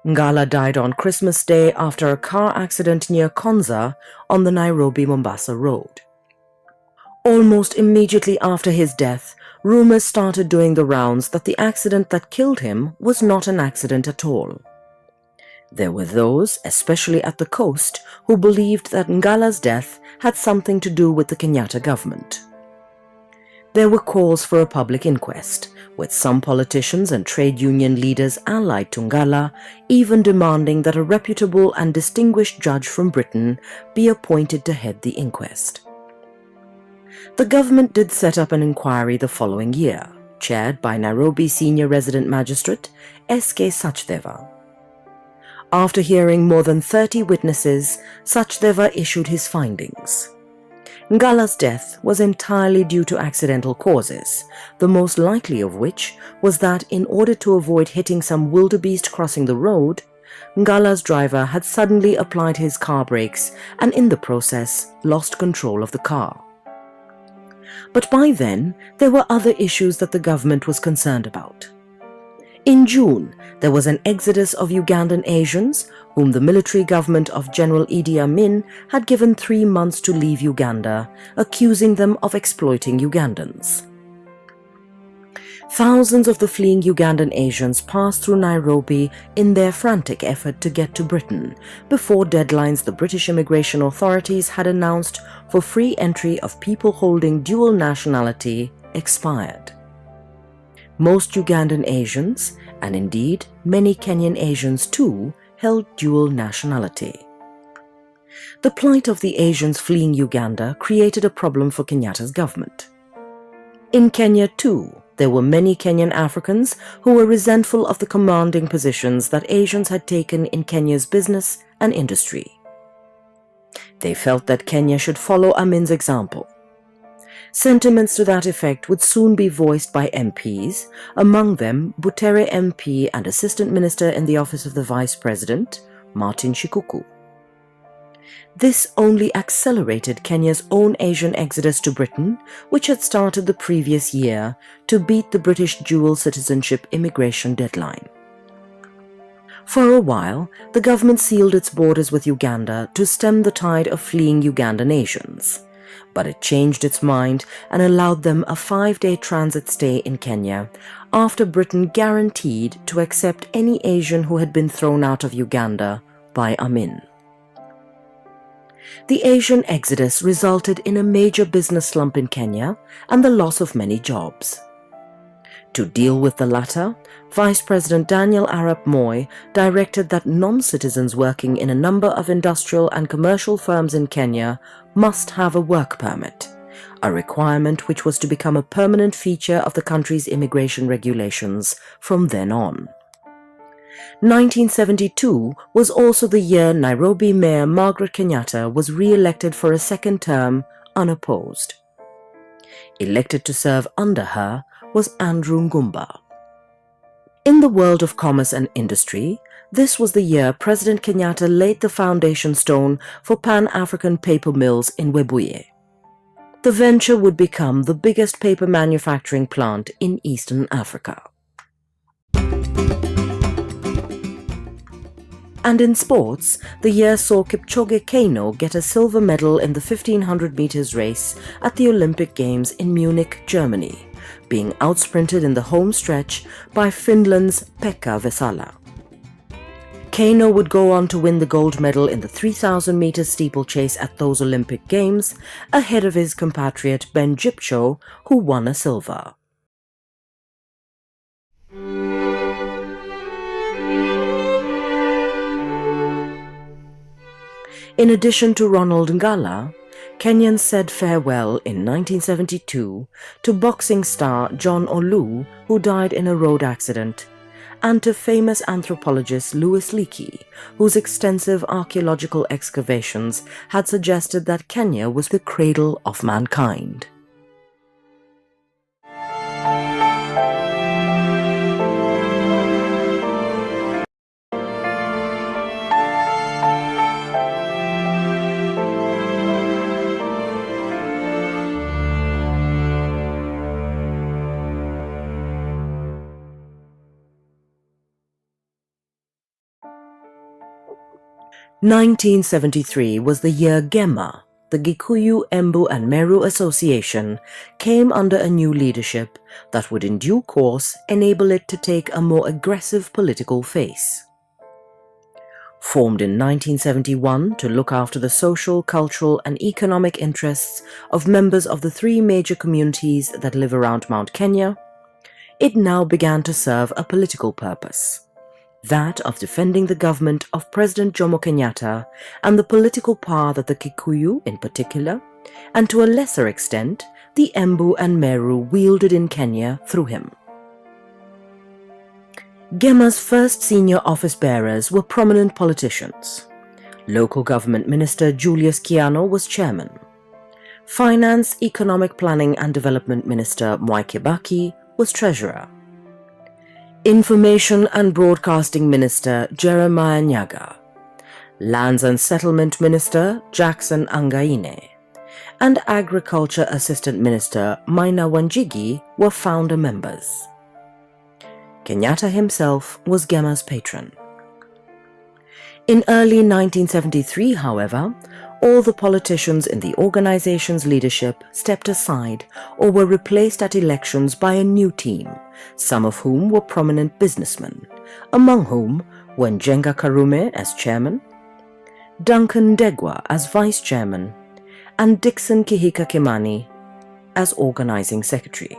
Ngala died on Christmas Day after a car accident near Konza on the Nairobi-Mombasa road. Almost immediately after his death, rumors started doing the rounds that the accident that killed him was not an accident at all. There were those, especially at the coast, who believed that Ngala's death had something to do with the Kenyatta government. There were calls for a public inquest, with some politicians and trade union leaders allied to Ngala even demanding that a reputable and distinguished judge from Britain be appointed to head the inquest. The government did set up an inquiry the following year, chaired by Nairobi Senior Resident Magistrate S.K. Sachdeva. After hearing more than 30 witnesses, Sachdeva issued his findings. Ngala's death was entirely due to accidental causes, the most likely of which was that in order to avoid hitting some wildebeest crossing the road, Ngala's driver had suddenly applied his car brakes and in the process lost control of the car. But by then, there were other issues that the government was concerned about. In June, there was an exodus of Ugandan Asians, whom the military government of General Idi Amin had given 3 months to leave Uganda, accusing them of exploiting Ugandans. Thousands of the fleeing Ugandan Asians passed through Nairobi in their frantic effort to get to Britain, before deadlines the British immigration authorities had announced for free entry of people holding dual nationality expired. Most Ugandan Asians, and indeed many Kenyan Asians too, held dual nationality. The plight of the Asians fleeing Uganda created a problem for Kenyatta's government. In Kenya too, there were many Kenyan Africans who were resentful of the commanding positions that Asians had taken in Kenya's business and industry. They felt that Kenya should follow Amin's example. Sentiments to that effect would soon be voiced by MPs, among them Butere MP and Assistant Minister in the Office of the Vice President, Martin Shikuku. This only accelerated Kenya's own Asian exodus to Britain, which had started the previous year, to beat the British dual citizenship immigration deadline. For a while, the government sealed its borders with Uganda to stem the tide of fleeing Ugandan Asians. But it changed its mind and allowed them a 5-day transit stay in Kenya after Britain guaranteed to accept any Asian who had been thrown out of Uganda by Amin. The Asian exodus resulted in a major business slump in Kenya and the loss of many jobs. To deal with the latter, Vice President Daniel Arap Moi directed that non-citizens working in a number of industrial and commercial firms in Kenya must have a work permit, a requirement which was to become a permanent feature of the country's immigration regulations from then on. 1972 was also the year Nairobi Mayor Margaret Kenyatta was re-elected for a second term unopposed. Elected to serve under her was Andrew Ngumba. In the world of commerce and industry, this was the year President Kenyatta laid the foundation stone for Pan-African paper mills in Webuye. The venture would become the biggest paper manufacturing plant in Eastern Africa. And in sports, the year saw Kipchoge Keino get a silver medal in the 1500 meters race at the Olympic Games in Munich, Germany, being outsprinted in the home stretch by Finland's Pekka Vesala. Keino would go on to win the gold medal in the 3,000 meter steeplechase at those Olympic Games, ahead of his compatriot Ben Jipcho, who won a silver. In addition to Ronald Ngala, Kenyans said farewell in 1972 to boxing star John Olu, who died in a road accident, and to famous anthropologist Louis Leakey, whose extensive archaeological excavations had suggested that Kenya was the cradle of mankind. 1973 was the year Gema, the Gikuyu, Embu and Meru Association, came under a new leadership that would in due course enable it to take a more aggressive political face. Formed in 1971 to look after the social, cultural and economic interests of members of the three major communities that live around Mount Kenya, it now began to serve a political purpose, that of defending the government of President Jomo Kenyatta and the political power that the Kikuyu in particular, and to a lesser extent, the Embu and Meru wielded in Kenya through him. Gema's first senior office bearers were prominent politicians. Local government minister Julius Kiano was chairman. Finance, Economic Planning and Development Minister Mwai Kibaki was treasurer. Information and Broadcasting Minister Jeremiah Nyaga, Lands and Settlement Minister Jackson Angaine, and Agriculture Assistant Minister Maina Wanjigi were founder members. Kenyatta himself was Gema's patron. In early 1973, however, all the politicians in the organization's leadership stepped aside or were replaced at elections by a new team, some of whom were prominent businessmen, among whom were Njenga Karume as chairman, Duncan Ndegwa as vice chairman, and Dixon Kihika Kimani as organizing secretary.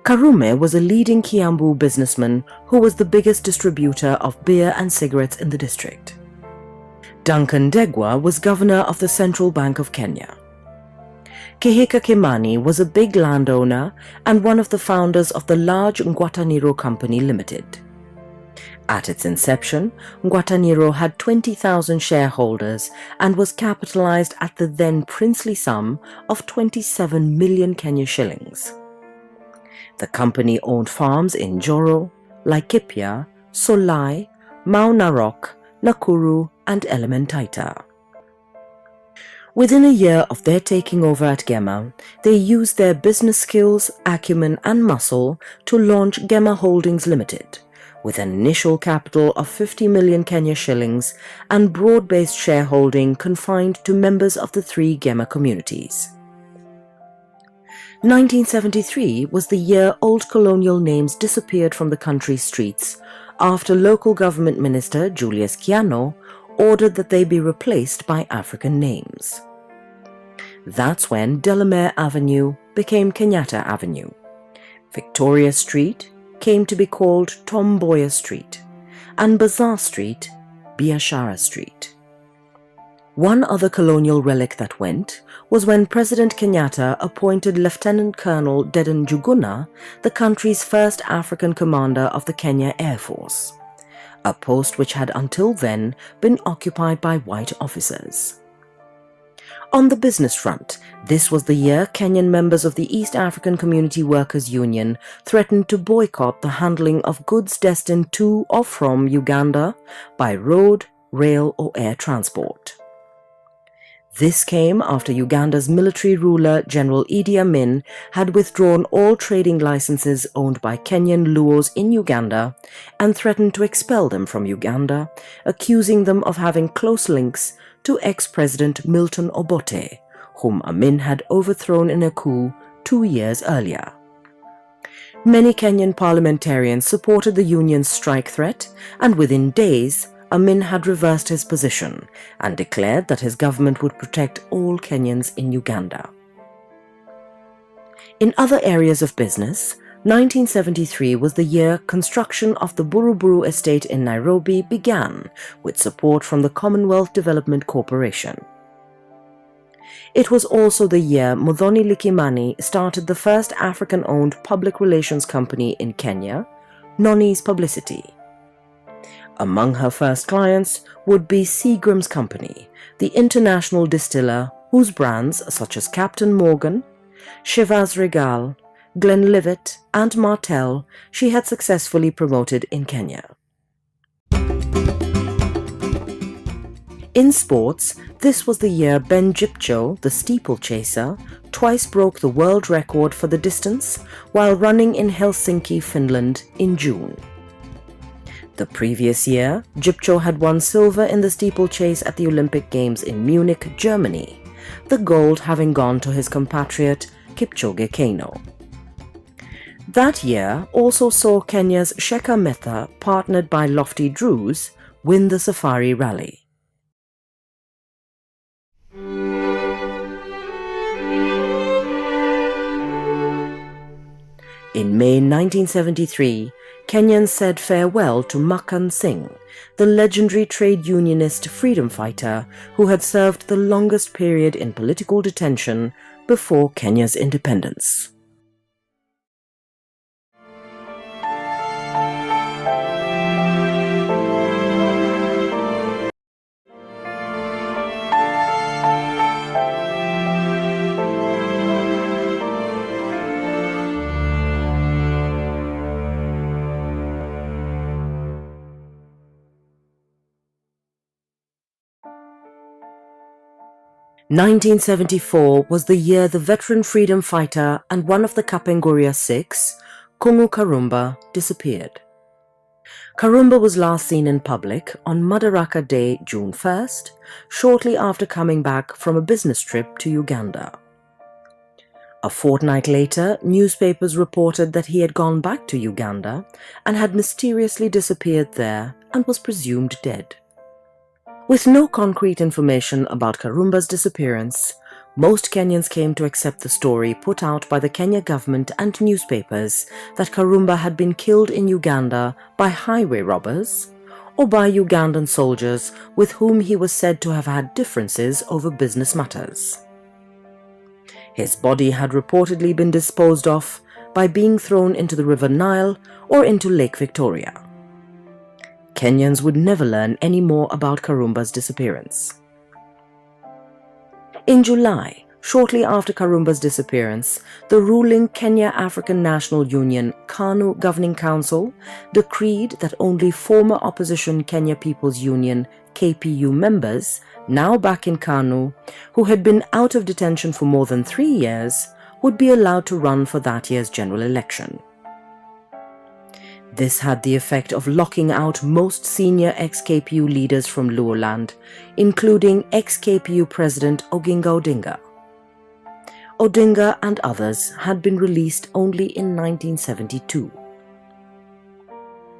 Karume was a leading Kiambu businessman who was the biggest distributor of beer and cigarettes in the district. Duncan Ndegwa was governor of the Central Bank of Kenya. Kihika Kimani was a big landowner and one of the founders of the large Ngwataniro Company Limited. At its inception, Ngwataniro had 20,000 shareholders and was capitalized at the then princely sum of 27 million Kenya shillings. The company owned farms in Njoro, Laikipia, Solai, Mount Narok, Nakuru and Elementaita. Within a year of their taking over at Gema, they used their business skills, acumen and muscle to launch Gema Holdings Limited, with an initial capital of 50 million Kenya shillings and broad-based shareholding confined to members of the three Gema communities. 1973 was the year old colonial names disappeared from the country's streets after local government minister Julius Kiano ordered that they be replaced by African names. That's when Delamere Avenue became Kenyatta Avenue. Victoria Street came to be called Tom Mboya Street, and Bazaar Street, Biashara Street. One other colonial relic that went was when President Kenyatta appointed Lieutenant Colonel Dedan Njuguna the country's first African commander of the Kenya Air Force, a post which had until then been occupied by white officers. On the business front, this was the year Kenyan members of the East African Community Workers Union threatened to boycott the handling of goods destined to or from Uganda by road, rail or air transport. This came after Uganda's military ruler General Idi Amin had withdrawn all trading licenses owned by Kenyan Luos in Uganda and threatened to expel them from Uganda, accusing them of having close links to ex-President Milton Obote, whom Amin had overthrown in a coup 2 years earlier. Many Kenyan parliamentarians supported the union's strike threat, and within days, Amin had reversed his position and declared that his government would protect all Kenyans in Uganda. In other areas of business, 1973 was the year construction of the Buruburu estate in Nairobi began with support from the Commonwealth Development Corporation. It was also the year Muthoni Likimani started the first African-owned public relations company in Kenya, Noni's Publicity. Among her first clients would be Seagram's Company, the international distiller whose brands such as Captain Morgan, Chivas Regal, Glenlivet and Martell she had successfully promoted in Kenya. In sports, this was the year Ben Jipcho, the steeplechaser, twice broke the world record for the distance while running in Helsinki, Finland in June. The previous year, Kipchoge had won silver in the steeplechase at the Olympic Games in Munich, Germany, the gold having gone to his compatriot Kipchoge Keino. That year also saw Kenya's Sheka Metha, partnered by Lofty Drews, win the Safari Rally. In May 1973, Kenyans said farewell to Makan Singh, the legendary trade unionist freedom fighter who had served the longest period in political detention before Kenya's independence. "1974 was the year the veteran freedom fighter and one of the Kapenguria Six, Kungu Karumba, disappeared. Karumba was last seen in public on Madaraka Day, June 1st, shortly after coming back from a business trip to Uganda. A fortnight later, newspapers reported that he had gone back to Uganda and had mysteriously disappeared there and was presumed dead. With no concrete information about Karumba's disappearance, most Kenyans came to accept the story put out by the Kenya government and newspapers that Karumba had been killed in Uganda by highway robbers or by Ugandan soldiers with whom he was said to have had differences over business matters. His body had reportedly been disposed of by being thrown into the River Nile or into Lake Victoria. Kenyans would never learn any more about Karumba's disappearance. In July, shortly after Karumba's disappearance, the ruling Kenya African National Union KANU Governing Council decreed that only former opposition Kenya People's Union KPU members, now back in KANU, who had been out of detention for more than 3 years, would be allowed to run for that year's general election. This had the effect of locking out most senior ex-KPU leaders from Luoland, including ex-KPU President Oginga Odinga. Odinga and others had been released only in 1972.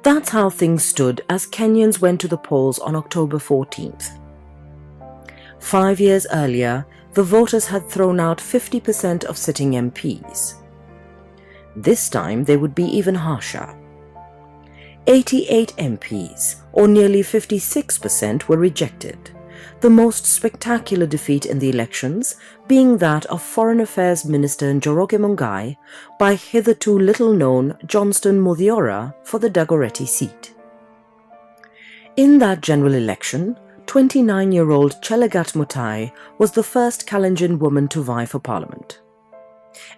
That's how things stood as Kenyans went to the polls on October 14th. 5 years earlier, the voters had thrown out 50% of sitting MPs. This time they would be even harsher. 88 MPs, or nearly 56%, were rejected, the most spectacular defeat in the elections being that of Foreign Affairs Minister Njoroge Mungai by hitherto little-known Johnston Muthiora for the Dagoretti seat. In that general election, 29-year-old Chelagat Mutai was the first Kalenjin woman to vie for parliament.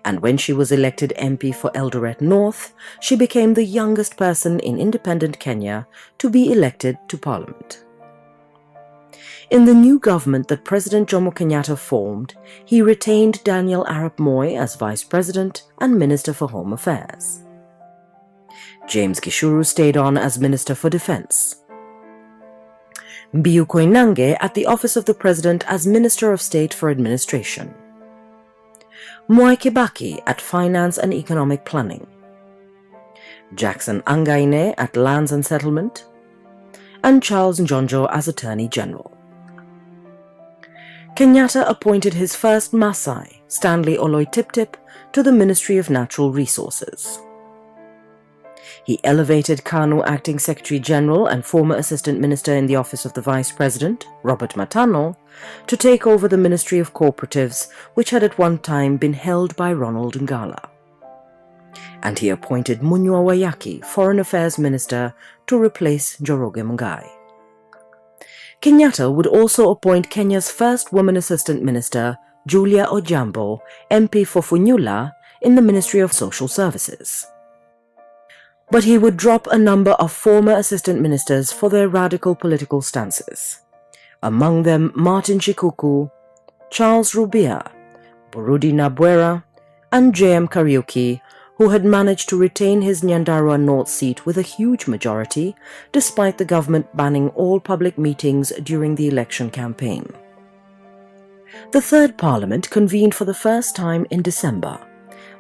And when she was elected MP for Eldoret North, she became the youngest person in independent Kenya to be elected to parliament. In the new government that President Jomo Kenyatta formed, he retained Daniel Arap Moi as Vice President and Minister for Home Affairs. James Gishuru stayed on as Minister for Defence. Mbiu Koinange at the office of the President as Minister of State for Administration. Mwai Kibaki at Finance and Economic Planning, Jackson Angaine at Lands and Settlement, and Charles Njonjo as Attorney General. Kenyatta appointed his first Maasai, Stanley Oloitiptip, to the Ministry of Natural Resources. He elevated KANU Acting Secretary General and former Assistant Minister in the Office of the Vice President, Robert Matano, to take over the Ministry of Cooperatives, which had at one time been held by Ronald Ngala. And he appointed Munywa Wayaki, Foreign Affairs Minister, to replace Njoroge Mungai. Kenyatta would also appoint Kenya's first woman Assistant Minister, Julia Ojambo, MP for Funyula, in the Ministry of Social Services. But he would drop a number of former assistant ministers for their radical political stances. Among them Martin Shikuku, Charles Rubia, Burudi Nabwera, and J.M. Kariuki, who had managed to retain his Nyandarua North seat with a huge majority, despite the government banning all public meetings during the election campaign. The third parliament convened for the first time in December,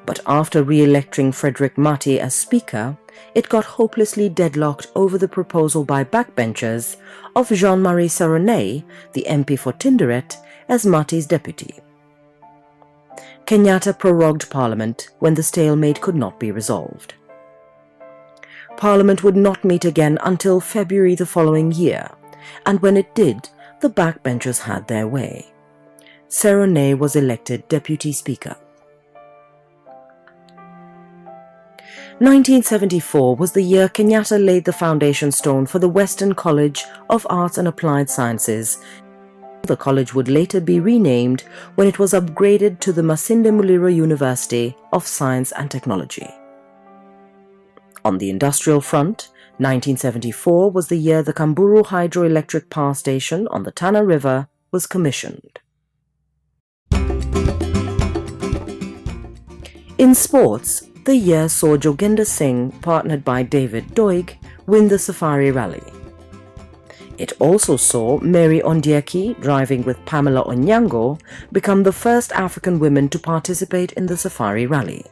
but after re-electing Frederick Mati as Speaker, it got hopelessly deadlocked over the proposal by backbenchers of Jean-Marie Seroney, the MP for Tinderet, as Mati's deputy. Kenyatta prorogued Parliament when the stalemate could not be resolved. Parliament would not meet again until February the following year, and when it did, the backbenchers had their way. Seroney was elected Deputy Speaker. 1974 was the year Kenyatta laid the foundation stone for the Western College of Arts and Applied Sciences. The college would later be renamed when it was upgraded to the Masinde Muliro University of Science and Technology. On the industrial front, 1974 was the year the Kamburu Hydroelectric Power Station on the Tana River was commissioned. In sports, the year saw Joginder Singh, partnered by David Doig, win the Safari Rally. It also saw Mary Ondieki, driving with Pamela Onyango, become the first African women to participate in the Safari Rally.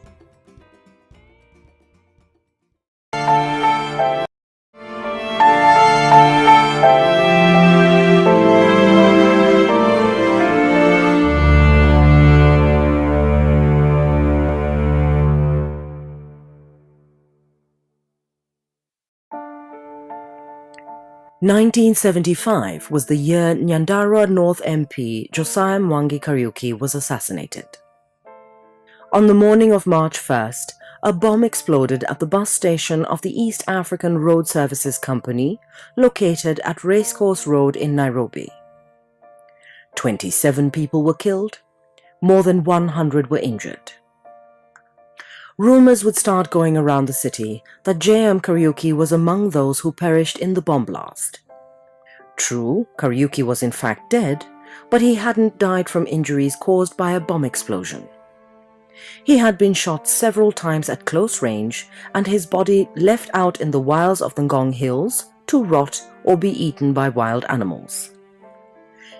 (1975) was the year Nyandarua North MP Josiah Mwangi Kariuki was assassinated. On the morning of March 1st, a bomb exploded at the bus station of the East African Road Services Company, located at Racecourse Road in Nairobi. 27 people were killed, more than 100 were injured. Rumors would start going around the city that J.M. Kariuki was among those who perished in the bomb blast. True, Kariuki was in fact dead, but he hadn't died from injuries caused by a bomb explosion. He had been shot several times at close range and his body left out in the wilds of the Ngong Hills to rot or be eaten by wild animals.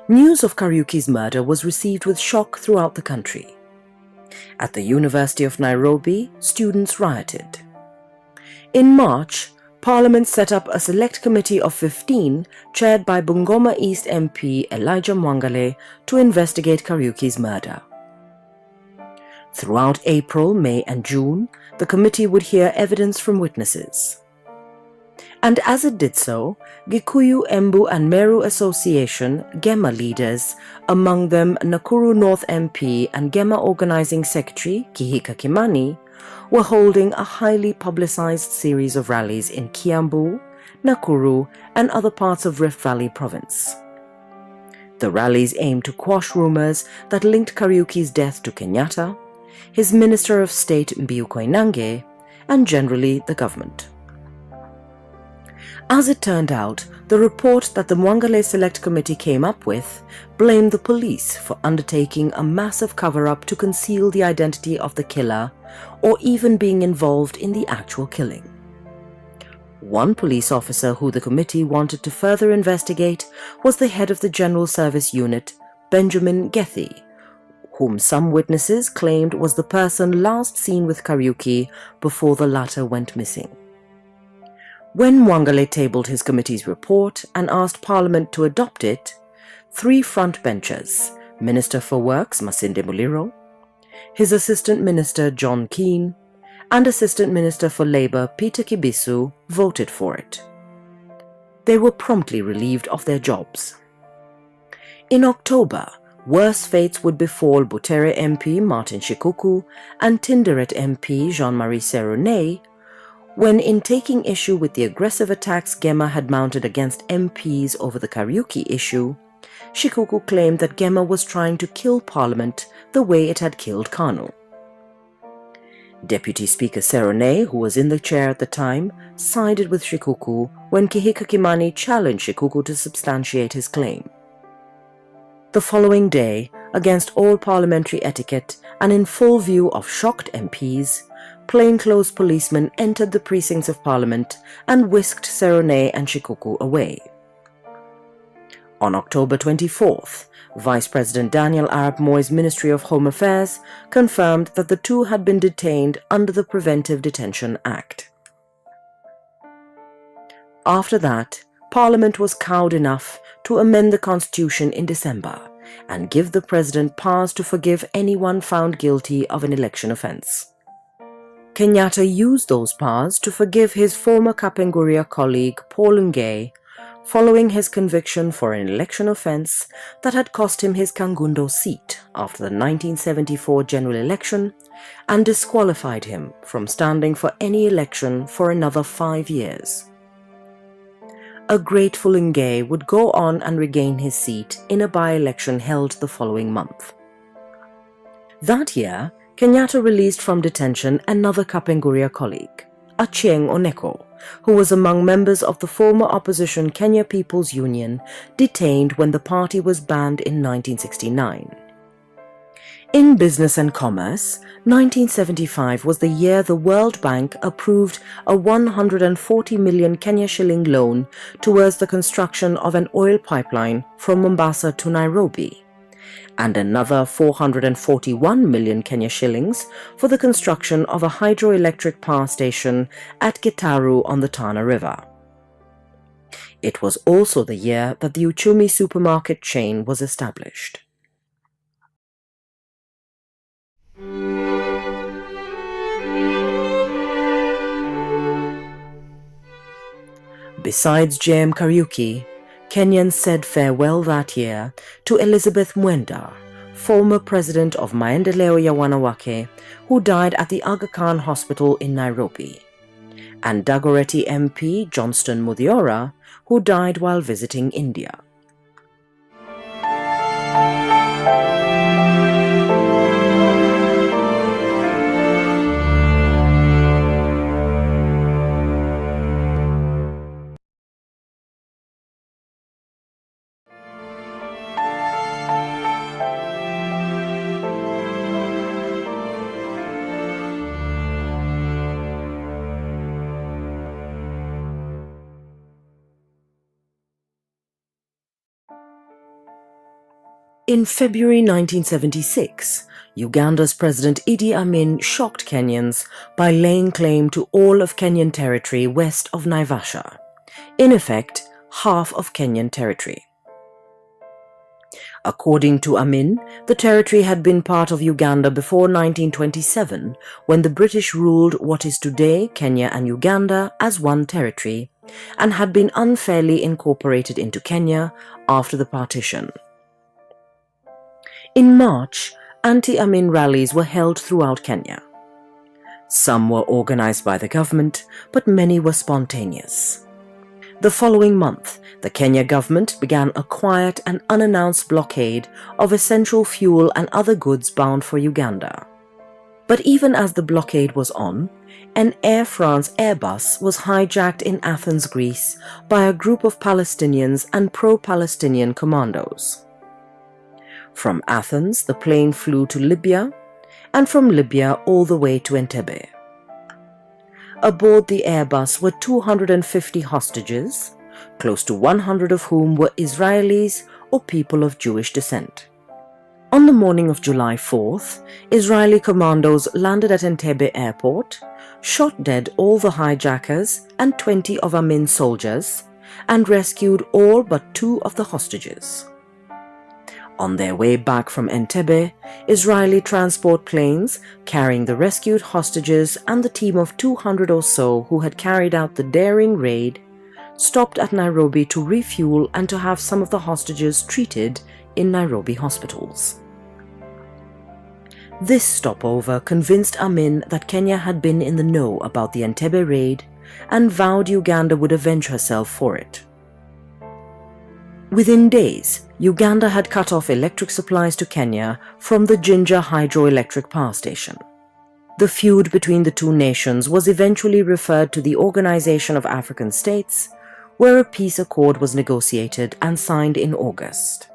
News of Kariuki's murder was received with shock throughout the country. At the University of Nairobi, students rioted. In March, Parliament set up a select committee of 15, chaired by Bungoma East MP Elijah Mwangale, to investigate Kariuki's murder. Throughout April, May and June, the committee would hear evidence from witnesses. And as it did so, Gikuyu, Embu and Meru Association, GEMA leaders, among them Nakuru North MP and GEMA Organizing Secretary Kihika Kimani, were holding a highly publicized series of rallies in Kiambu, Nakuru and other parts of Rift Valley province. The rallies aimed to quash rumors that linked Kariuki's death to Kenyatta, his Minister of State Mbiu Koinange, and generally the government. As it turned out, the report that the Mwangale Select Committee came up with blamed the police for undertaking a massive cover-up to conceal the identity of the killer or even being involved in the actual killing. One police officer who the committee wanted to further investigate was the head of the General Service Unit, Benjamin Gethi, whom some witnesses claimed was the person last seen with Kariuki before the latter went missing. When Mwangale tabled his committee's report and asked Parliament to adopt it, 3 frontbenchers, Minister for Works Masinde Muliro, his Assistant Minister John Keane, and Assistant Minister for Labour Peter Kibisu voted for it. They were promptly relieved of their jobs. In October, worse fates would befall Butere MP Martin Shikuku and Tinderet MP Jean-Marie Seroney, when in taking issue with the aggressive attacks GEMA had mounted against MPs over the Kariuki issue, Shikuku claimed that GEMA was trying to kill Parliament the way it had killed KANU. Deputy Speaker Seroney, who was in the chair at the time, sided with Shikuku when Kihika Kimani challenged Shikuku to substantiate his claim. The following day, against all parliamentary etiquette and in full view of shocked MPs, plainclothes policemen entered the precincts of Parliament and whisked Serone and Shikuku away. On October 24th, Vice President Daniel Arap Moi's Ministry of Home Affairs confirmed that the two had been detained under the Preventive Detention Act. After that, Parliament was cowed enough to amend the Constitution in December and give the President powers to forgive anyone found guilty of an election offence. Kenyatta used those powers to forgive his former Kapenguria colleague Paul Ngei following his conviction for an election offence that had cost him his Kangundo seat after the 1974 general election and disqualified him from standing for any election for another 5 years. A grateful Ngei would go on and regain his seat in a by-election held the following month. That year, Kenyatta released from detention another Kapenguria colleague, Achieng' Oneko, who was among members of the former opposition Kenya People's Union detained when the party was banned in 1969. In business and commerce, 1975 was the year the World Bank approved a 140 million Kenya shilling loan towards the construction of an oil pipeline from Mombasa to Nairobi, and another 441 million Kenya shillings for the construction of a hydroelectric power station at Gitaru on the Tana River. It was also the year that the Uchumi supermarket chain was established. Besides J.M. Kariuki, Kenyans said farewell that year to Elizabeth Mwenda, former president of Maendeleo ya Wanawake, who died at the Aga Khan Hospital in Nairobi, and Dagoretti MP Johnston Muthiora, who died while visiting India. In February 1976, Uganda's President Idi Amin shocked Kenyans by laying claim to all of Kenyan territory west of Naivasha, in effect, half of Kenyan territory. According to Amin, the territory had been part of Uganda before 1927, when the British ruled what is today Kenya and Uganda as one territory, and had been unfairly incorporated into Kenya after the partition. In March, anti-Amin rallies were held throughout Kenya. Some were organized by the government, but many were spontaneous. The following month, the Kenya government began a quiet and unannounced blockade of essential fuel and other goods bound for Uganda. But even as the blockade was on, an Air France Airbus was hijacked in Athens, Greece, by a group of Palestinians and pro-Palestinian commandos. From Athens, the plane flew to Libya, and from Libya all the way to Entebbe. Aboard the Airbus were 250 hostages, close to 100 of whom were Israelis or people of Jewish descent. On the morning of July 4th, Israeli commandos landed at Entebbe airport, shot dead all the hijackers and 20 of Amin's soldiers, and rescued all but 2 of the hostages. On their way back from Entebbe, Israeli transport planes carrying the rescued hostages and the team of 200 or so who had carried out the daring raid stopped at Nairobi to refuel and to have some of the hostages treated in Nairobi hospitals. This stopover convinced Amin that Kenya had been in the know about the Entebbe raid and vowed Uganda would avenge herself for it. Within days, Uganda had cut off electric supplies to Kenya from the Jinja hydroelectric power station. The feud between the two nations was eventually referred to the Organization of African States, where a peace accord was negotiated and signed in August.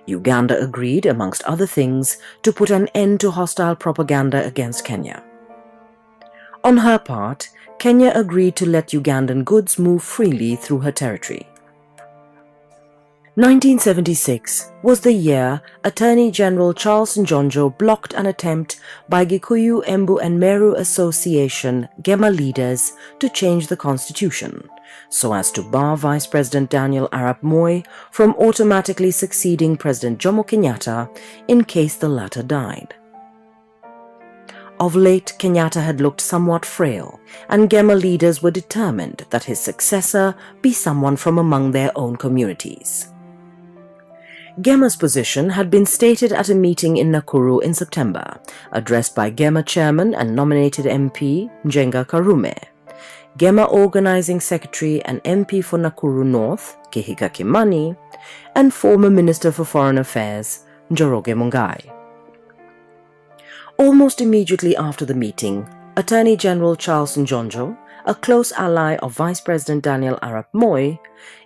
Uganda agreed, amongst other things, to put an end to hostile propaganda against Kenya. On her part, Kenya agreed to let Ugandan goods move freely through her territory. 1976 was the year Attorney General Charles Njonjo blocked an attempt by Gikuyu, Embu and Meru Association Gema leaders to change the constitution, so as to bar Vice President Daniel Arap Moi from automatically succeeding President Jomo Kenyatta in case the latter died. Of late, Kenyatta had looked somewhat frail, and Gema leaders were determined that his successor be someone from among their own communities. Gema's position had been stated at a meeting in Nakuru in September, addressed by Gema chairman and nominated MP Njenga Karume, Gema organizing secretary and MP for Nakuru North, Kihika Kimani, and former Minister for Foreign Affairs, Njoroge Mungai. Almost immediately after the meeting, Attorney General Charles Njonjo, a close ally of Vice President Daniel Arap Moi,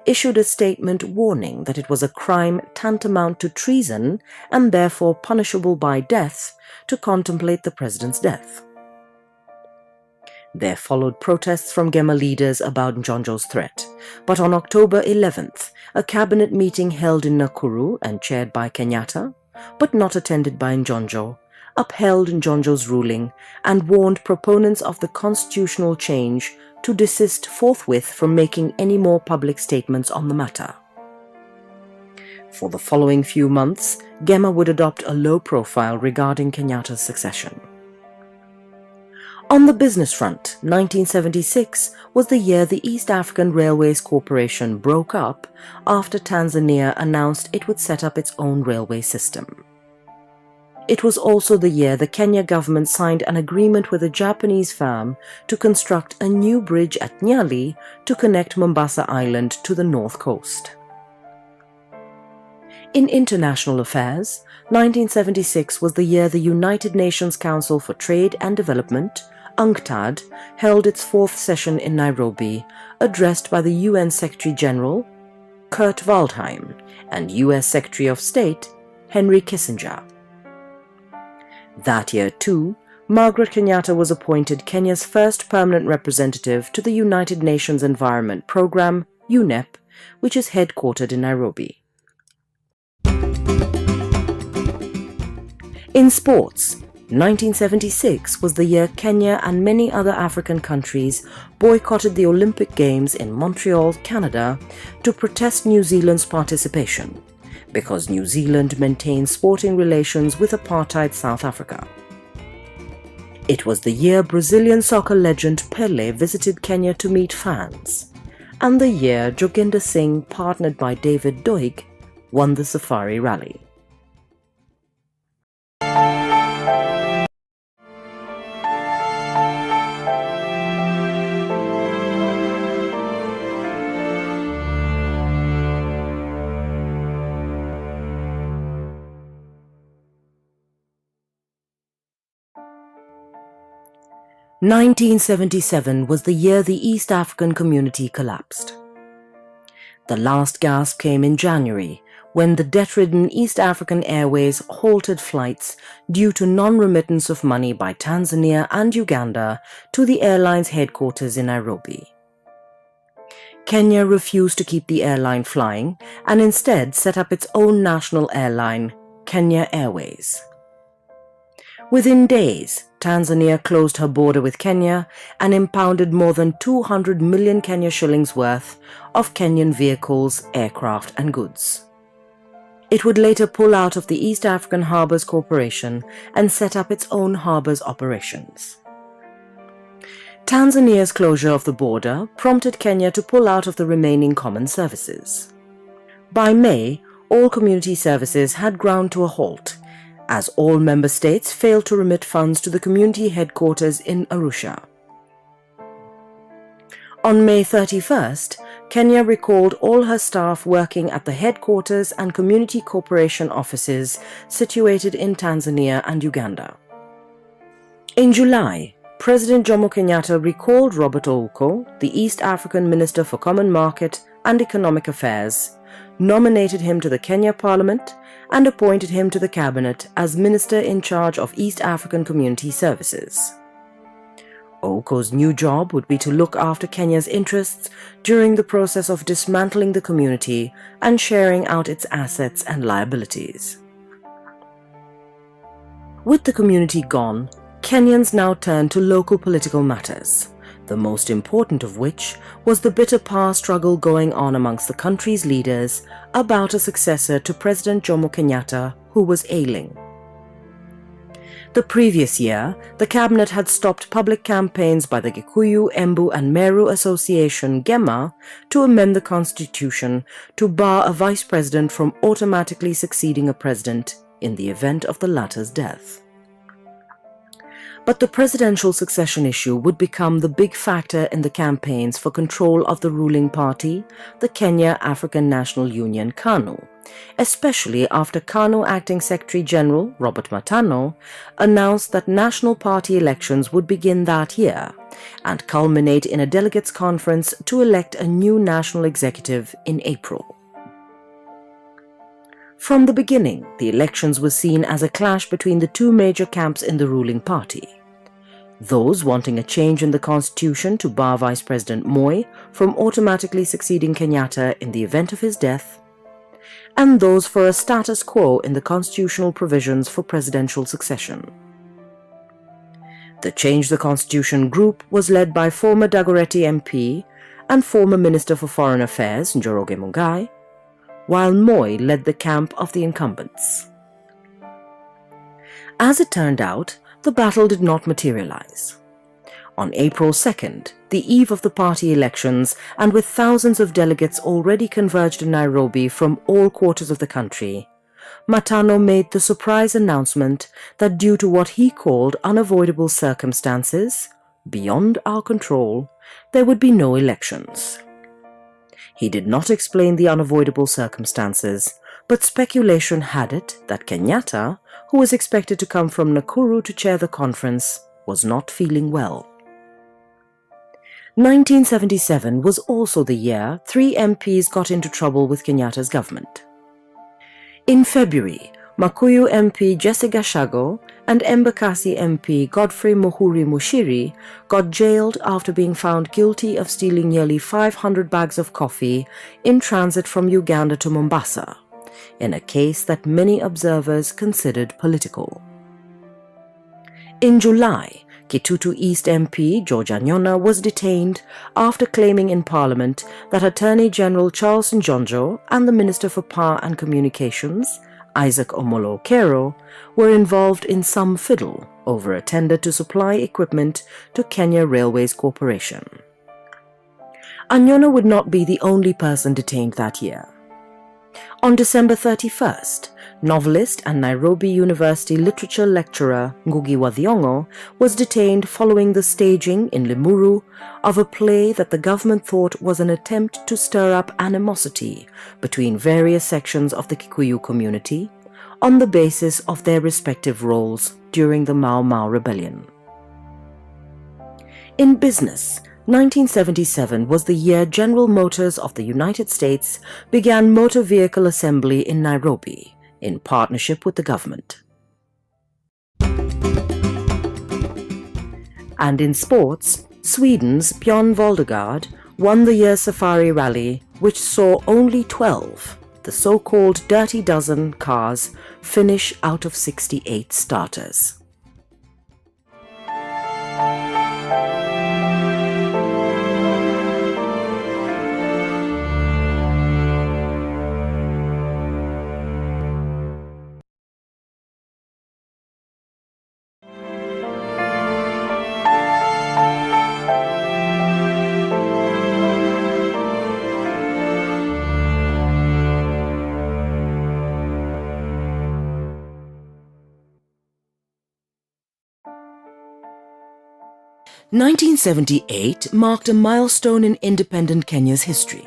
issued a statement warning that it was a crime tantamount to treason and therefore punishable by death to contemplate the president's death. There followed protests from Gema leaders about Njonjo's threat, but on October 11th, a cabinet meeting held in Nakuru and chaired by Kenyatta, but not attended by Njonjo, upheld Njonjo's ruling and warned proponents of the constitutional change to desist forthwith from making any more public statements on the matter. For the following few months, Gema would adopt a low profile regarding Kenyatta's succession. On the business front, 1976 was the year the East African Railways Corporation broke up after Tanzania announced it would set up its own railway system. It was also the year the Kenya government signed an agreement with a Japanese firm to construct a new bridge at Nyali to connect Mombasa Island to the north coast. In international affairs, 1976 was the year the United Nations Council for Trade and Development, UNCTAD, held its fourth session in Nairobi, addressed by the UN Secretary-General, Kurt Waldheim, and US Secretary of State, Henry Kissinger. That year, too, Margaret Kenyatta was appointed Kenya's first permanent representative to the United Nations Environment Programme, UNEP, which is headquartered in Nairobi. In sports, 1976 was the year Kenya and many other African countries boycotted the Olympic Games in Montreal, Canada, to protest New Zealand's participation, because New Zealand maintains sporting relations with apartheid South Africa. It was the year Brazilian soccer legend Pelé visited Kenya to meet fans, and the year Joginder Singh, partnered by David Doig, won the Safari Rally. In 1977 was the year the East African community collapsed. The last gasp came in January, when the debt-ridden East African Airways halted flights due to non-remittance of money by Tanzania and Uganda to the airline's headquarters in Nairobi. Kenya refused to keep the airline flying and instead set up its own national airline, Kenya Airways. Within days, Tanzania closed her border with Kenya and impounded more than 200 million Kenya shillings worth of Kenyan vehicles, aircraft and goods. It would later pull out of the East African Harbours Corporation and set up its own harbours operations. Tanzania's closure of the border prompted Kenya to pull out of the remaining common services. By May, all community services had ground to a halt, as all member states failed to remit funds to the community headquarters in Arusha. On May 31st, Kenya recalled all her staff working at the headquarters and community corporation offices situated in Tanzania and Uganda. In July, President Jomo Kenyatta recalled Robert Ouko, the East African Minister for Common Market and Economic Affairs, nominated him to the Kenya Parliament and appointed him to the cabinet as Minister in charge of East African Community Services. Oko's new job would be to look after Kenya's interests during the process of dismantling the community and sharing out its assets and liabilities. With the community gone, Kenyans now turned to local political matters, the most important of which was the bitter power struggle going on amongst the country's leaders about a successor to President Jomo Kenyatta who was ailing. The previous year, the cabinet had stopped public campaigns by the Gikuyu, Embu and Meru Association (GEMA) to amend the constitution to bar a vice president from automatically succeeding a president in the event of the latter's death. But the presidential succession issue would become the big factor in the campaigns for control of the ruling party, the Kenya African National Union (KANU), especially after KANU Acting Secretary General Robert Matano announced that national party elections would begin that year and culminate in a delegates' conference to elect a new national executive in April. From the beginning, the elections were seen as a clash between the two major camps in the ruling party. Those wanting a change in the constitution to bar Vice President Moi from automatically succeeding Kenyatta in the event of his death, and those for a status quo in the constitutional provisions for presidential succession. The Change the Constitution group was led by former Dagoretti MP and former Minister for Foreign Affairs Njoroge Muigai, while Moi led the camp of the incumbents. As it turned out, the battle did not materialize. On April 2nd, the eve of the party elections, and with thousands of delegates already converged in Nairobi from all quarters of the country, Matano made the surprise announcement that due to what he called unavoidable circumstances, beyond our control, there would be no elections. He did not explain the unavoidable circumstances, but speculation had it that Kenyatta, who was expected to come from Nakuru to chair the conference, was not feeling well. 1977 was also the year 3 MPs got into trouble with Kenyatta's government. In February, Makuyu MP Jesse Gashago and Embakasi MP Godfrey Muhuri Mushiri got jailed after being found guilty of stealing nearly 500 bags of coffee in transit from Uganda to Mombasa, in a case that many observers considered political. In July, Kitutu East MP George Anyona was detained after claiming in Parliament that Attorney General Charles Njonjo and the Minister for Power and Communications, Isaac Omolo Okero, were involved in some fiddle over a tender to supply equipment to Kenya Railways Corporation. Anyona would not be the only person detained that year. On December 31st, novelist and Nairobi University literature lecturer Ngugi wa Thiong'o was detained following the staging in Limuru of a play that the government thought was an attempt to stir up animosity between various sections of the Kikuyu community on the basis of their respective roles during the Mau Mau Rebellion. In business, 1977 was the year General Motors of the United States began motor vehicle assembly in Nairobi, in partnership with the government. And in sports, Sweden's Björn Voldegard won the year's Safari Rally, which saw only 12, the so-called Dirty Dozen cars, finish out of 68 starters. – 1978 marked a milestone in independent Kenya's history.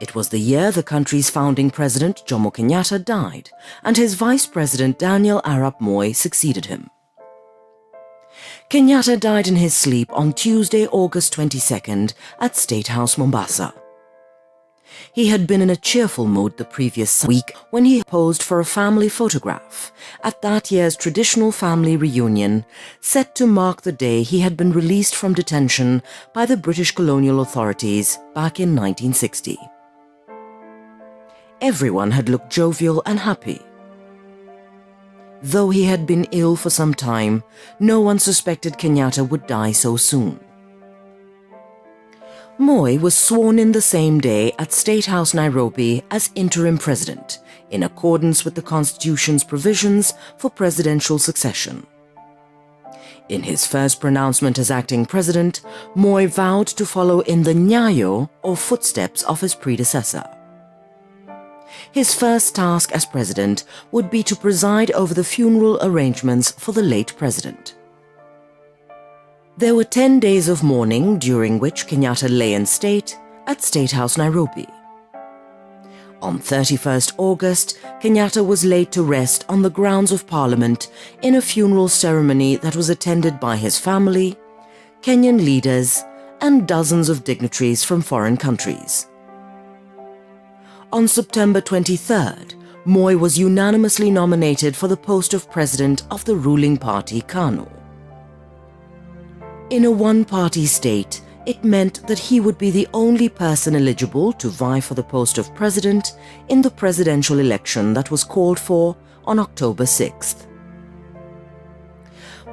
It was the year the country's founding president Jomo Kenyatta died and his vice president Daniel Arap Moi succeeded him. Kenyatta died in his sleep on Tuesday, August 22nd at State House, Mombasa. He had been in a cheerful mood the previous week when he posed for a family photograph at that year's traditional family reunion set to mark the day he had been released from detention by the British colonial authorities back in 1960. Everyone had looked jovial and happy. Though he had been ill for some time, no one suspected Kenyatta would die so soon. Moi was sworn in the same day at State House, Nairobi as interim president, in accordance with the Constitution's provisions for presidential succession. In his first pronouncement as acting president, Moi vowed to follow in the nyayo, or footsteps, of his predecessor. His first task as president would be to preside over the funeral arrangements for the late president. There were 10 days of mourning during which Kenyatta lay in state at State House, Nairobi. On 31st August, Kenyatta was laid to rest on the grounds of Parliament in a funeral ceremony that was attended by his family, Kenyan leaders, and dozens of dignitaries from foreign countries. On September 23rd, Moi was unanimously nominated for the post of president of the ruling party KANU. In a one-party state, it meant that he would be the only person eligible to vie for the post of president in the presidential election that was called for on October 6th.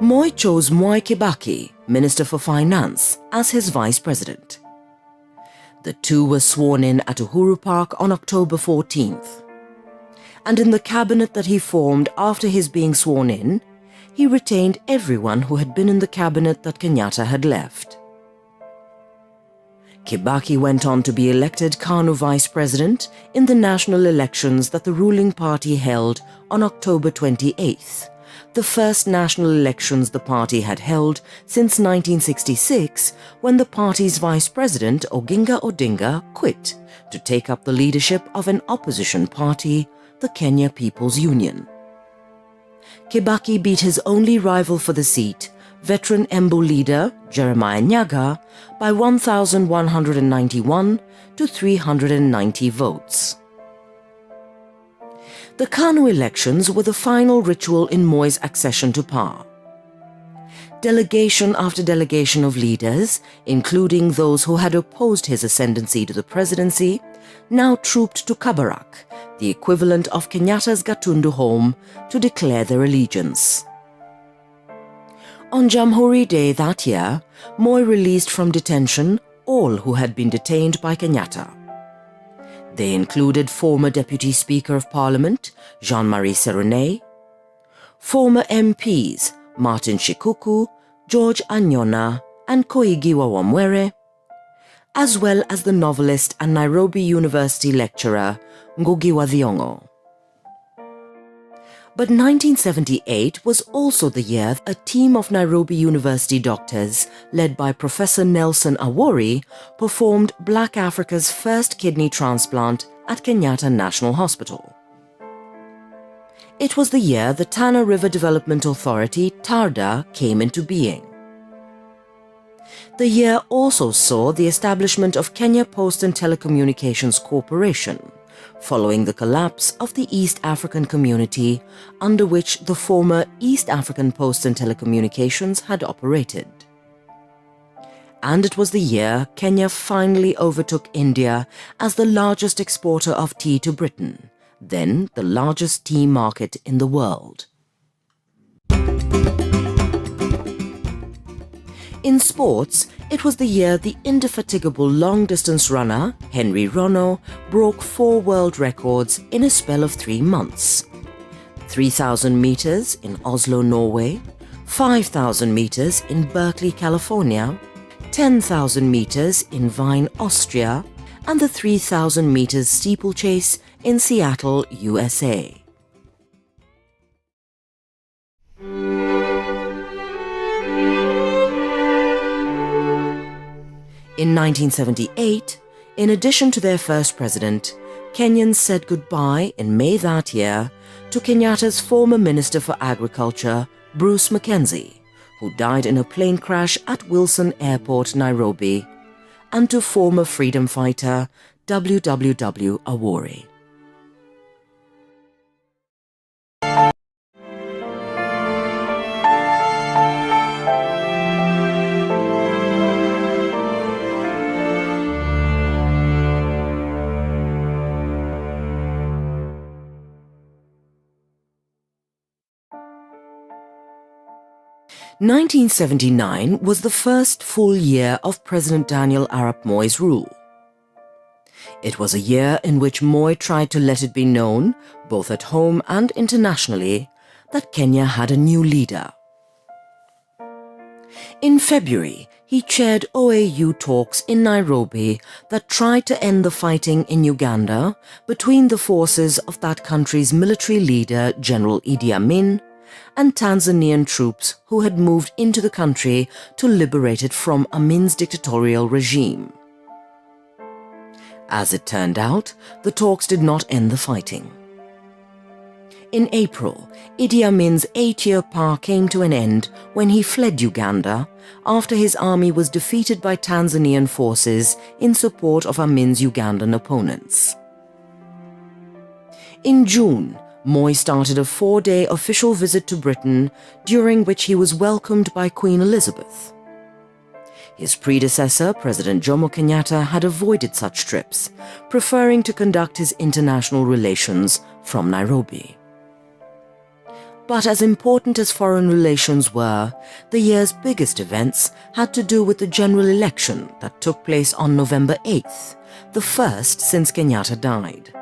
Moi chose Mwai Kibaki, Minister for Finance, as his vice president. The two were sworn in at Uhuru Park on October 14th. And in the cabinet that he formed after his being sworn in, he retained everyone who had been in the cabinet that Kenyatta had left. Kibaki went on to be elected KANU vice president in the national elections that the ruling party held on October 28th, the first national elections the party had held since 1966, when the party's vice president Oginga Odinga quit to take up the leadership of an opposition party, the Kenya People's Union. Kibaki beat his only rival for the seat, veteran Embu leader Jeremiah Nyaga, by 1,191 to 390 votes. The KANU elections were the final ritual in Moi's accession to power. Delegation after delegation of leaders, including those who had opposed his ascendancy to the presidency, now trooped to Kabarak, the equivalent of Kenyatta's Gatundu home, to declare their allegiance. On Jamhuri Day that year, Moi released from detention all who had been detained by Kenyatta. They included former Deputy Speaker of Parliament, Jean-Marie Seroney, former MPs, Martin Shikuku, George Anyona, and Koigi Wawamwere, as well as the novelist and Nairobi University lecturer, Ngugi wa Thiong'o. But 1978 was also the year a team of Nairobi University doctors, led by Professor Nelson Awori, performed Black Africa's first kidney transplant at Kenyatta National Hospital. It was the year the Tana River Development Authority, TARDA, came into being. The year also saw the establishment of Kenya Post and Telecommunications Corporation, following the collapse of the East African Community, under which the former East African Post and Telecommunications had operated. And it was the year Kenya finally overtook India as the largest exporter of tea to Britain, then the largest tea market in the world. In sports, it was the year the indefatigable long-distance runner, Henry Rono, broke 4 world records in a spell of 3 months. 3,000 meters in Oslo, Norway, 5,000 meters in Berkeley, California, 10,000 meters in Wien, Austria, and the 3,000 meters steeplechase in Seattle, USA. In 1978, in addition to their first president, Kenyans said goodbye in May that year to Kenyatta's former Minister for Agriculture, Bruce Mackenzie, who died in a plane crash at Wilson Airport, Nairobi, and to former freedom fighter www. Awori. "1979 was the first full year of President Daniel Arap Moi's rule. It was a year in which Moi tried to let it be known, both at home and internationally, that Kenya had a new leader. In February, he chaired OAU talks in Nairobi that tried to end the fighting in Uganda between the forces of that country's military leader, General Idi Amin, and Tanzanian troops who had moved into the country to liberate it from Amin's dictatorial regime. As it turned out, the talks did not end the fighting. In April, Idi Amin's 8-year power came to an end when he fled Uganda after his army was defeated by Tanzanian forces in support of Amin's Ugandan opponents. In June, Moi started a 4-day official visit to Britain, during which he was welcomed by Queen Elizabeth. His predecessor, President Jomo Kenyatta, had avoided such trips, preferring to conduct his international relations from Nairobi. But as important as foreign relations were, the year's biggest events had to do with the general election that took place on November 8th, the first since Kenyatta died.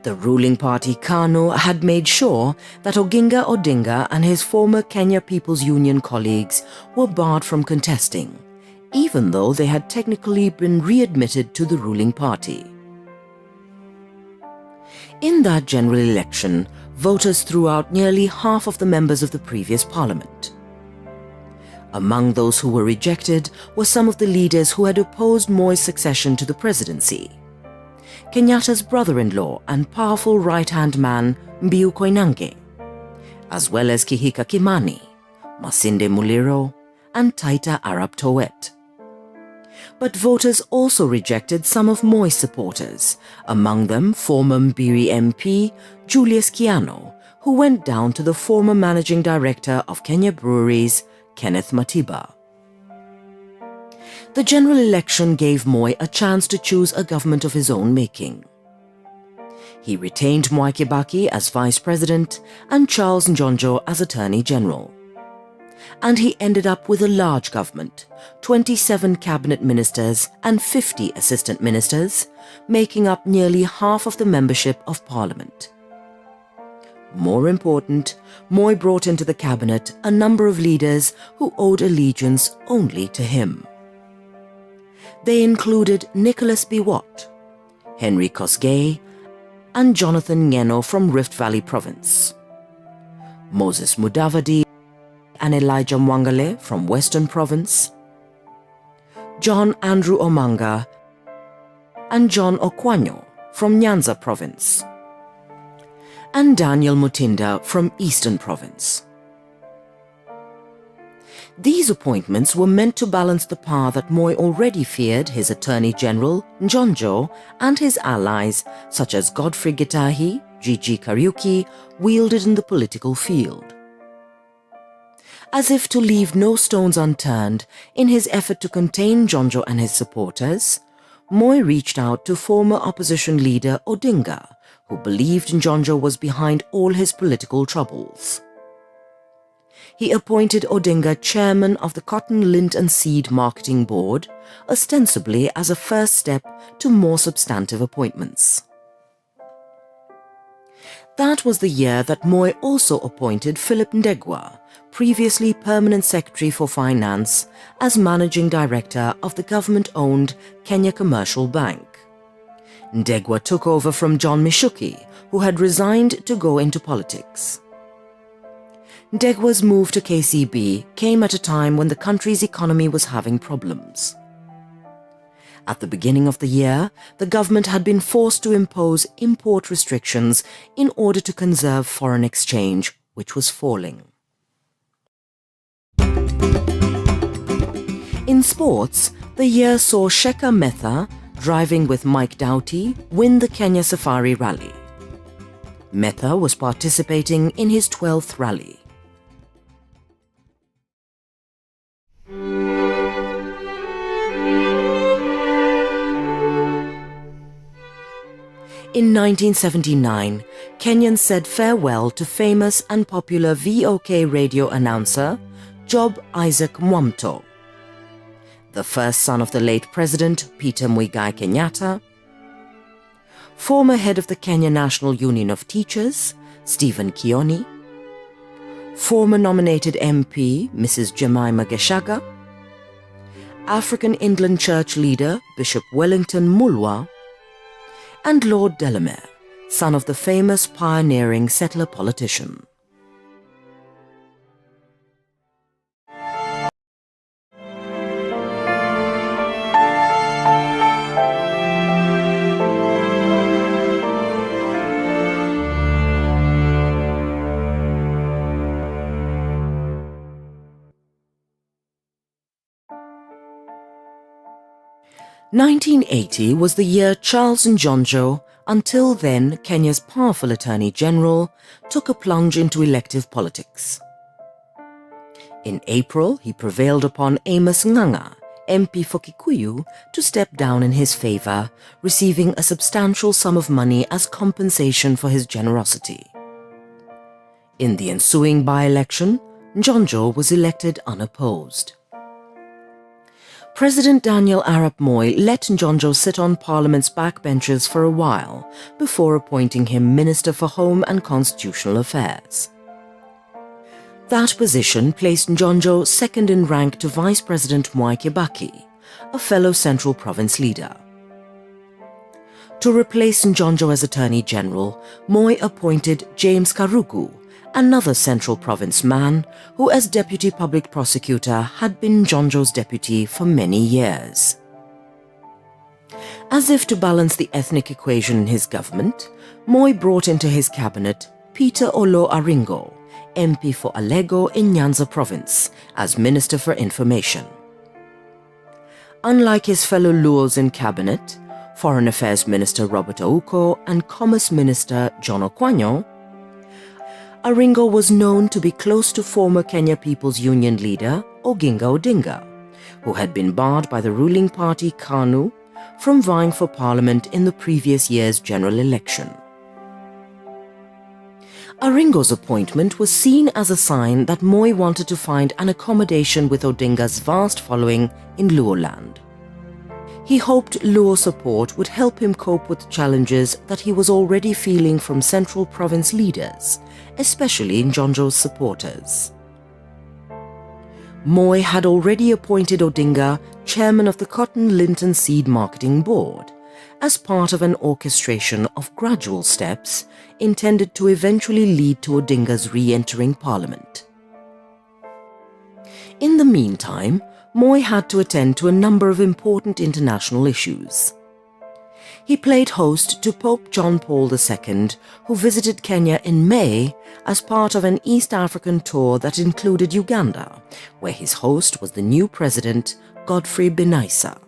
The ruling party KANU had made sure that Oginga Odinga and his former Kenya People's Union colleagues were barred from contesting, even though they had technically been readmitted to the ruling party. In that general election, voters threw out nearly half of the members of the previous parliament. Among those who were rejected were some of the leaders who had opposed Moi's succession to the presidency: Kenyatta's brother-in-law and powerful right-hand man Mbiu Koinange, as well as Kihika Kimani, Masinde Muliro, and Taita Arap Towet. But voters also rejected some of Moi's supporters, among them former Mbiri MP Julius Kiano, who went down to the former managing director of Kenya Breweries, Kenneth Matiba. The general election gave Moi a chance to choose a government of his own making. He retained Mwai Kibaki as vice president and Charles Njonjo as attorney general. And he ended up with a large government, 27 cabinet ministers and 50 assistant ministers, making up nearly half of the membership of parliament. More important, Moi brought into the cabinet a number of leaders who owed allegiance only to him. They included Nicholas Biwott, Henry Kosgei, and Jonathan Ngeno from Rift Valley Province, Moses Mudavadi and Elijah Mwangale from Western Province, John Andrew Omanga and John Okwanyo from Nyanza Province, and Daniel Mutinda from Eastern Province. These appointments were meant to balance the power that Moi already feared his Attorney General, Njonjo, and his allies, such as Godfrey Gitahi, Gigi Kariuki, wielded in the political field. As if to leave no stones unturned in his effort to contain Njonjo and his supporters, Moi reached out to former opposition leader Odinga, who believed Njonjo was behind all his political troubles. He appointed Odinga chairman of the Cotton, Lint and Seed Marketing Board, ostensibly as a first step to more substantive appointments. That was the year that Moi also appointed Philip Ndegwa, previously Permanent Secretary for Finance, as Managing Director of the government-owned Kenya Commercial Bank. Ndegwa took over from John Mishuki, who had resigned to go into politics. Ndegwa's move to KCB came at a time when the country's economy was having problems. At the beginning of the year, the government had been forced to impose import restrictions in order to conserve foreign exchange, which was falling. In sports, the year saw Sheka Metha, driving with Mike Doughty, win the Kenya Safari Rally. Metha was participating in his 12th rally. In 1979, Kenyans said farewell to famous and popular VOK radio announcer Job Isaac Mwamto. The first son of the late President Peter Muigai Kenyatta, former head of the Kenya National Union of Teachers, Stephen Kioni, former nominated MP Mrs. Jemima Geshaga, African Inland Church leader Bishop Wellington Mulwa, and Lord Delamere, son of the famous pioneering settler politician. (1980) was the year Charles Njonjo, until then Kenya's powerful Attorney General, took a plunge into elective politics. In April, he prevailed upon Amos Ng'ang'a, MP for Kikuyu, to step down in his favour, receiving a substantial sum of money as compensation for his generosity. In the ensuing by-election, Njonjo was elected unopposed. President Daniel Arap Moi let Njonjo sit on Parliament's backbenches for a while before appointing him Minister for Home and Constitutional Affairs. That position placed Njonjo second in rank to Vice President Mwai Kibaki, a fellow Central Province leader. To replace Njonjo as Attorney General, Moi appointed James Karugu, another Central Province man who as Deputy Public Prosecutor had been Njonjo's deputy for many years. As if to balance the ethnic equation in his government, Moi brought into his cabinet Peter Olo Aringo, MP for Alego in Nyanza Province, as Minister for Information. Unlike his fellow Luos in cabinet, Foreign Affairs Minister Robert Ouko and Commerce Minister John Okwanyo, Aringo was known to be close to former Kenya People's Union leader Oginga Odinga, who had been barred by the ruling party KANU from vying for parliament in the previous year's general election. Aringo's appointment was seen as a sign that Moi wanted to find an accommodation with Odinga's vast following in Luoland. He hoped Luo support would help him cope with challenges that he was already feeling from Central Province leaders, especially Njonjo's supporters. Moi had already appointed Odinga chairman of the Cotton Linton Seed Marketing Board as part of an orchestration of gradual steps intended to eventually lead to Odinga's re-entering Parliament. In the meantime, Moi had to attend to a number of important international issues. He played host to Pope John Paul II, who visited Kenya in May as part of an East African tour that included Uganda, where his host was the new president, Godfrey Binaisa.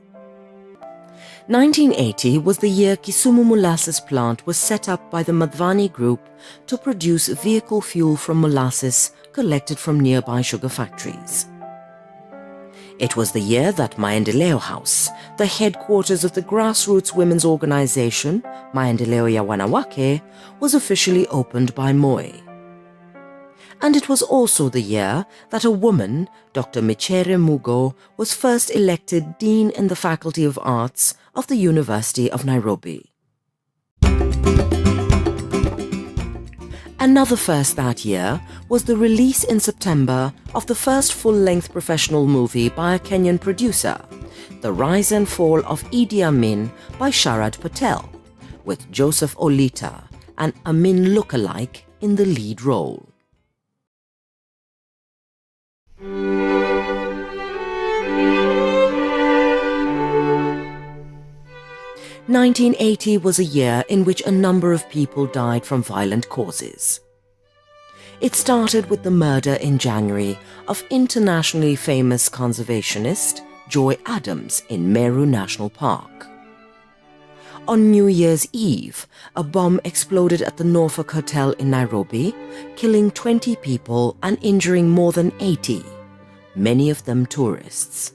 1980 was the year Kisumu Molasses Plant was set up by the Madhvani Group to produce vehicle fuel from molasses collected from nearby sugar factories. It was the year that Maendeleo House, the headquarters of the grassroots women's organization, Maendeleo ya Wanawake, was officially opened by Moi. And it was also the year that a woman, Dr. Michere Mugo, was first elected Dean in the Faculty of Arts of the University of Nairobi. Another first that year was the release in September of the first full-length professional movie by a Kenyan producer, The Rise and Fall of Idi Amin by Sharad Patel, with Joseph Olita, an Amin lookalike, in the lead role. (1980) was a year in which a number of people died from violent causes. It started with the murder in January of internationally famous conservationist Joy Adams in Meru National Park. On New Year's Eve, a bomb exploded at the Norfolk Hotel in Nairobi, killing 20 people and injuring more than 80, many of them tourists.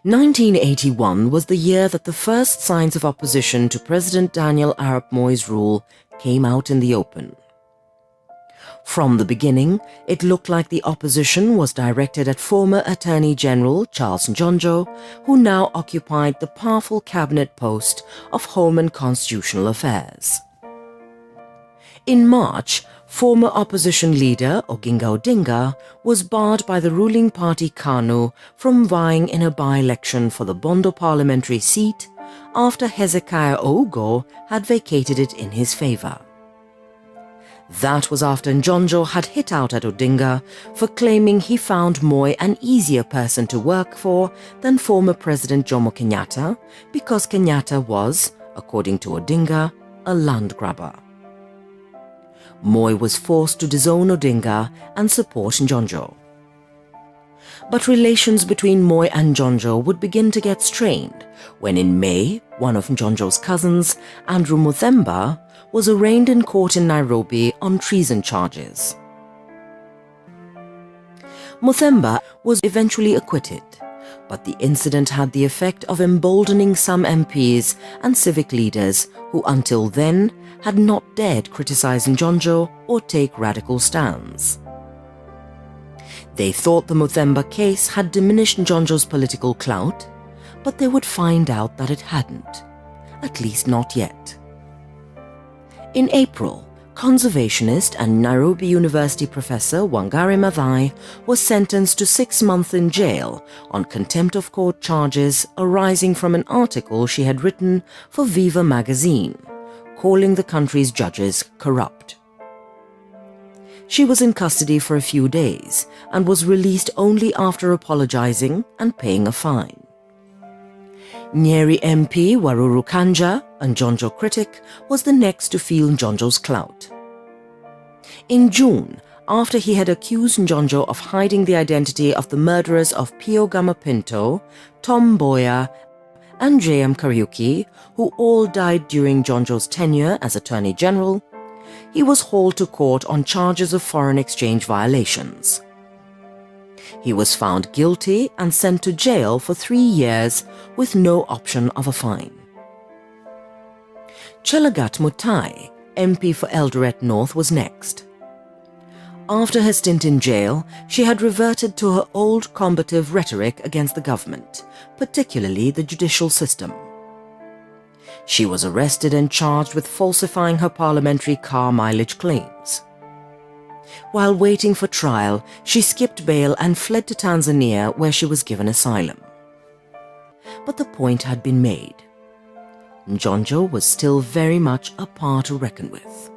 (1981) was the year that the first signs of opposition to President Daniel Arap Moi's rule came out in the open. From the beginning, it looked like the opposition was directed at former Attorney General Charles Njonjo, who now occupied the powerful cabinet post of Home and Constitutional Affairs. In March, former opposition leader Oginga Odinga was barred by the ruling party KANU from vying in a by-election for the Bondo parliamentary seat after Hezekiah Ougo had vacated it in his favour. That was after Njonjo had hit out at Odinga for claiming he found Moi an easier person to work for than former President Jomo Kenyatta because Kenyatta was, according to Odinga, a land grabber. Moi was forced to disown Odinga and support Njonjo. But relations between Moi and Njonjo would begin to get strained when in May, one of Njonjo's cousins, Andrew Muthemba, was arraigned in court in Nairobi on treason charges. Muthemba was eventually acquitted, but the incident had the effect of emboldening some MPs and civic leaders who until then had not dared criticize Njonjo or take radical stands. They thought the Muthemba case had diminished Njonjo's political clout, but they would find out that it hadn't, at least not yet. In April, conservationist and Nairobi University professor Wangari Maathai was sentenced to 6 months in jail on contempt of court charges arising from an article she had written for Viva magazine, calling the country's judges corrupt. She was in custody for a few days and was released only after apologizing and paying a fine. Nyeri MP Waruru Kanja, a Njonjo critic, was the next to feel Njonjo's clout. In June, after he had accused Njonjo of hiding the identity of the murderers of Pio Gama Pinto, Tom Mboya, and J.M. Kariuki, who all died during Njonjo's tenure as Attorney General, he was hauled to court on charges of foreign exchange violations. He was found guilty and sent to jail for 3 years with no option of a fine. Chelagat Mutai, MP for Eldoret North, was next. After her stint in jail, she had reverted to her old combative rhetoric against the government, particularly the judicial system. She was arrested and charged with falsifying her parliamentary car mileage claims. While waiting for trial, she skipped bail and fled to Tanzania, where she was given asylum. But the point had been made. Njonjo was still very much a power to reckon with.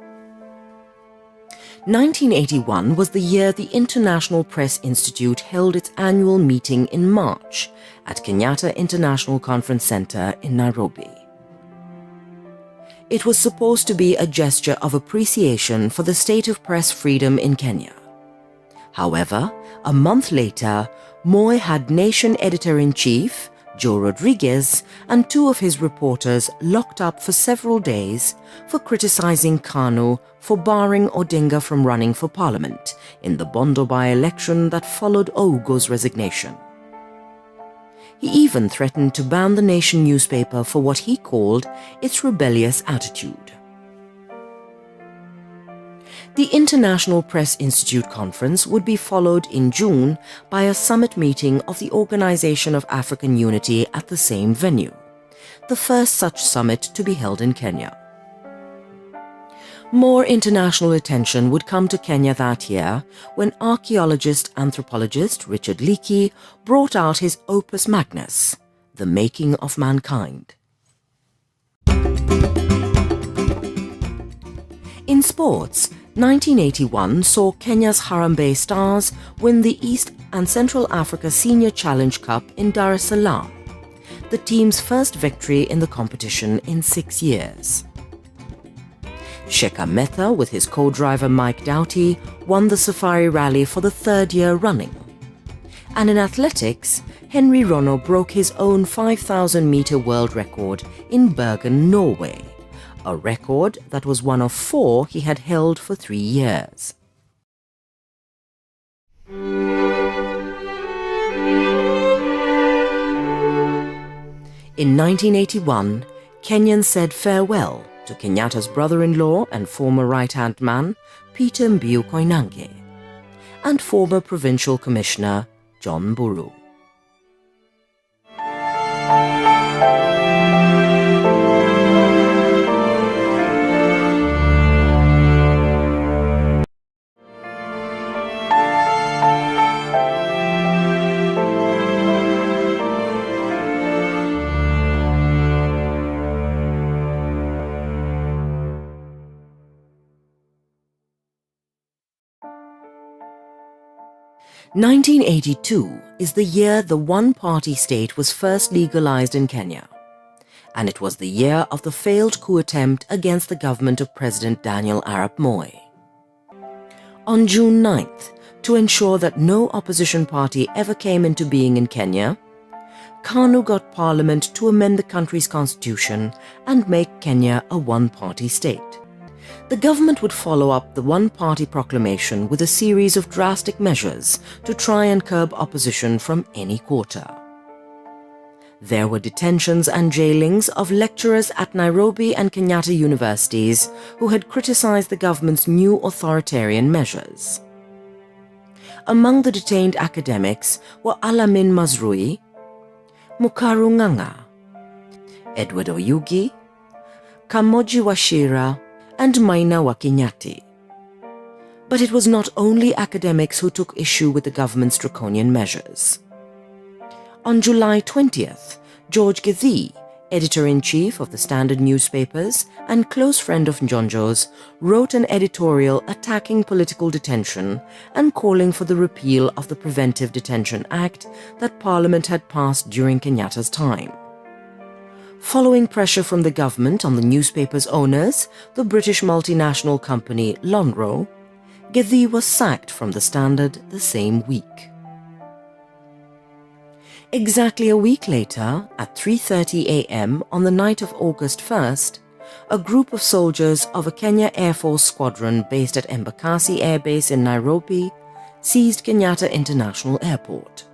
1981 was the year the International Press Institute held its annual meeting in March at Kenyatta International Conference Center in Nairobi. It was supposed to be a gesture of appreciation for the state of press freedom in Kenya. However, a month later, Moi had Nation Editor-in-Chief, Joe Rodriguez, and 2 of his reporters locked up for several days for criticizing KANU for barring Odinga from running for parliament in the Bondo by-election that followed Ougo's resignation. He even threatened to ban the Nation newspaper for what he called its rebellious attitude. The International Press Institute conference would be followed in June by a summit meeting of the Organization of African Unity at the same venue, the first such summit to be held in Kenya. More international attention would come to Kenya that year when archaeologist-anthropologist Richard Leakey brought out his opus magnus, The Making of Mankind. In sports, 1981 saw Kenya's Harambee Stars win the East and Central Africa Senior Challenge Cup in Dar es Salaam, the team's first victory in the competition in 6 years. Sheka Metha, with his co-driver Mike Doughty, won the Safari Rally for the third year running. And in athletics, Henry Rono broke his own 5,000-meter world record in Bergen, Norway, a record that was one of 4 he had held for 3 years. In 1981, Kenyans said farewell to Kenyatta's brother-in-law and former right-hand man, Peter Mbiu Koinange, and former provincial commissioner, John Buru. "1982 is the year the one-party state was first legalized in Kenya, and it was the year of the failed coup attempt against the government of President Daniel Arap Moi. On June 9th, to ensure that no opposition party ever came into being in Kenya, KANU got Parliament to amend the country's constitution and make Kenya a one-party state. The government would follow up the one-party proclamation with a series of drastic measures to try and curb opposition from any quarter. There were detentions and jailings of lecturers at Nairobi and Kenyatta universities who had criticized the government's new authoritarian measures. Among the detained academics were Alamin Mazrui, Mukaru Ng'ang'a, Edward Oyugi, Kamoji Wachira, and Maina Wakinyati. But it was not only academics who took issue with the government's draconian measures. On July 20th, George Githii, editor-in-chief of the Standard newspapers and close friend of Njonjo's, wrote an editorial attacking political detention and calling for the repeal of the Preventive Detention Act that Parliament had passed during Kenyatta's time. Following pressure from the government on the newspaper's owners, the British multinational company Lonrho, Githii was sacked from the Standard the same week. Exactly a week later, at 3:30 a.m. on the night of August 1st, a group of soldiers of a Kenya Air Force squadron based at Embakasi Air Base in Nairobi seized Kenyatta International Airport.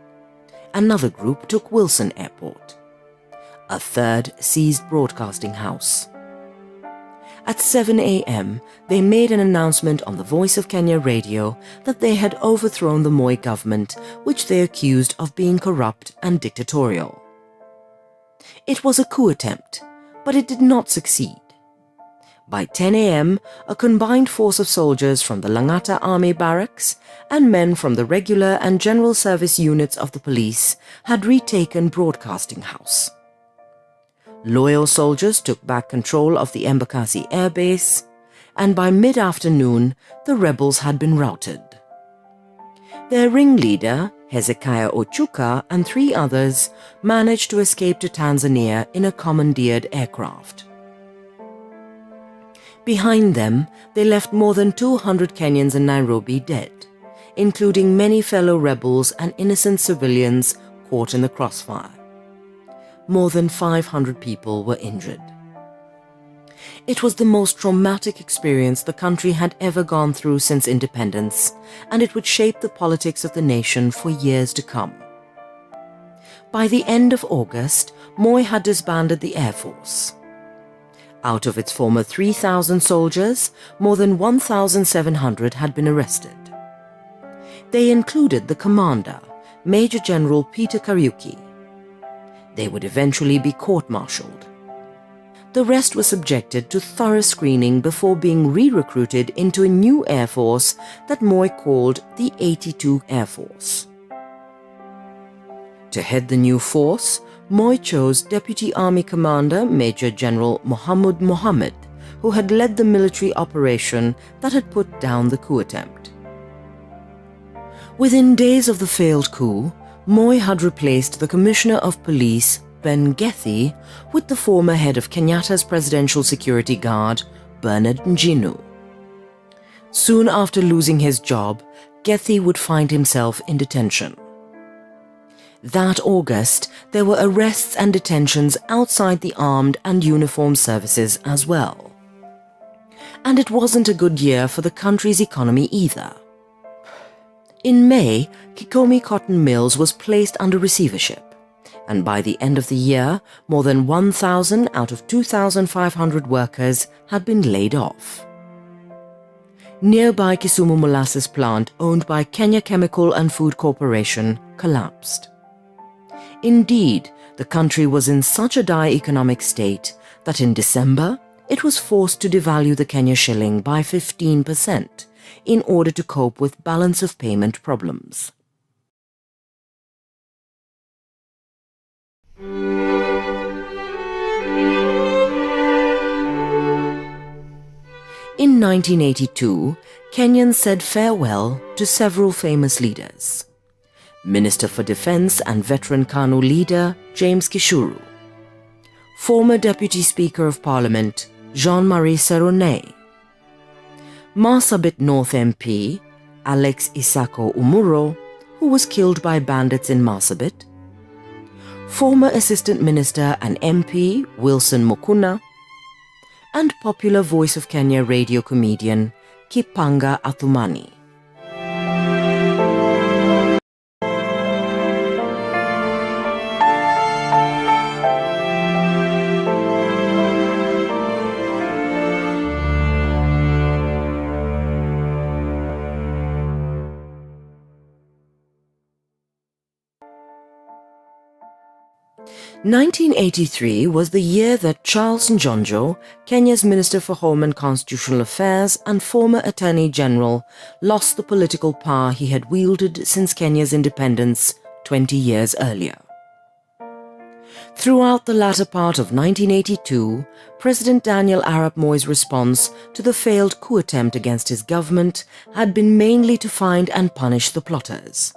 Another group took Wilson Airport. A third seized Broadcasting House. At 7 a.m., they made an announcement on the Voice of Kenya radio that they had overthrown the Moi government, which they accused of being corrupt and dictatorial. It was a coup attempt, but it did not succeed. By 10 a.m., a combined force of soldiers from the Lang'ata Army Barracks and men from the regular and general service units of the police had retaken Broadcasting House. Loyal soldiers took back control of the Embakasi Air Base, and by mid-afternoon, the rebels had been routed. Their ringleader, Hezekiah Ochuka, and 3 others managed to escape to Tanzania in a commandeered aircraft. Behind them, they left more than 200 Kenyans in Nairobi dead, including many fellow rebels and innocent civilians caught in the crossfire. More than 500 people were injured. It was the most traumatic experience the country had ever gone through since independence, and it would shape the politics of the nation for years to come. By the end of August, Moi had disbanded the Air Force. Out of its former 3,000 soldiers, more than 1,700 had been arrested. They included the commander, Major General Peter Kariuki. They would eventually be court-martialed. The rest were subjected to thorough screening before being re-recruited into a new Air Force that Moi called the 82 Air Force. To head the new force, Moi chose Deputy Army Commander Major General Mohammed Mohammed who had led the military operation that had put down the coup attempt. Within days of the failed coup, Moi had replaced the Commissioner of Police, Ben Gethi, with the former head of Kenyatta's Presidential Security Guard, Bernard Njinu. Soon after losing his job, Gethi would find himself in detention. That August, there were arrests and detentions outside the armed and uniformed services as well. And it wasn't a good year for the country's economy either. In May, Kikomi Cotton Mills was placed under receivership, and by the end of the year, more than 1,000 out of 2,500 workers had been laid off. Nearby Kisumu molasses plant owned by Kenya Chemical and Food Corporation collapsed. Indeed, the country was in such a dire economic state that in December, it was forced to devalue the Kenya shilling by 15% in order to cope with balance of payment problems. In 1982, Kenyans said farewell to several famous leaders. Minister for Defense and veteran KANU leader James Gishuru, former Deputy Speaker of Parliament Jean-Marie Seroney, Marsabit North MP Alex Isako Umuro, who was killed by bandits in Marsabit, former Assistant Minister and MP Wilson Mukuna, and popular Voice of Kenya radio comedian Kipanga Athumani. (1983) was the year that Charles Njonjo, Kenya's Minister for Home and Constitutional Affairs and former Attorney General, lost the political power he had wielded since Kenya's independence 20 years earlier. Throughout the latter part of 1982, President Daniel Arap Moi's response to the failed coup attempt against his government had been mainly to find and punish the plotters.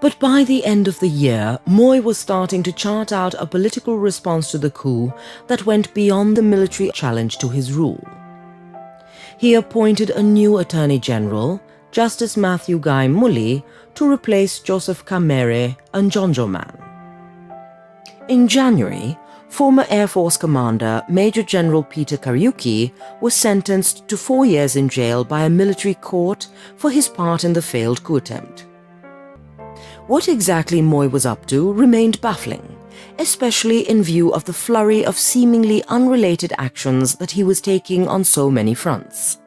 But by the end of the year, Moi was starting to chart out a political response to the coup that went beyond the military challenge to his rule. He appointed a new Attorney General, Justice Matthew Guy Mully, to replace Joseph Kamere, a Njonjo man. In January, former Air Force Commander Major General Peter Kariuki was sentenced to 4 years in jail by a military court for his part in the failed coup attempt. What exactly Moi was up to remained baffling, especially in view of the flurry of seemingly unrelated actions that he was taking on so many fronts.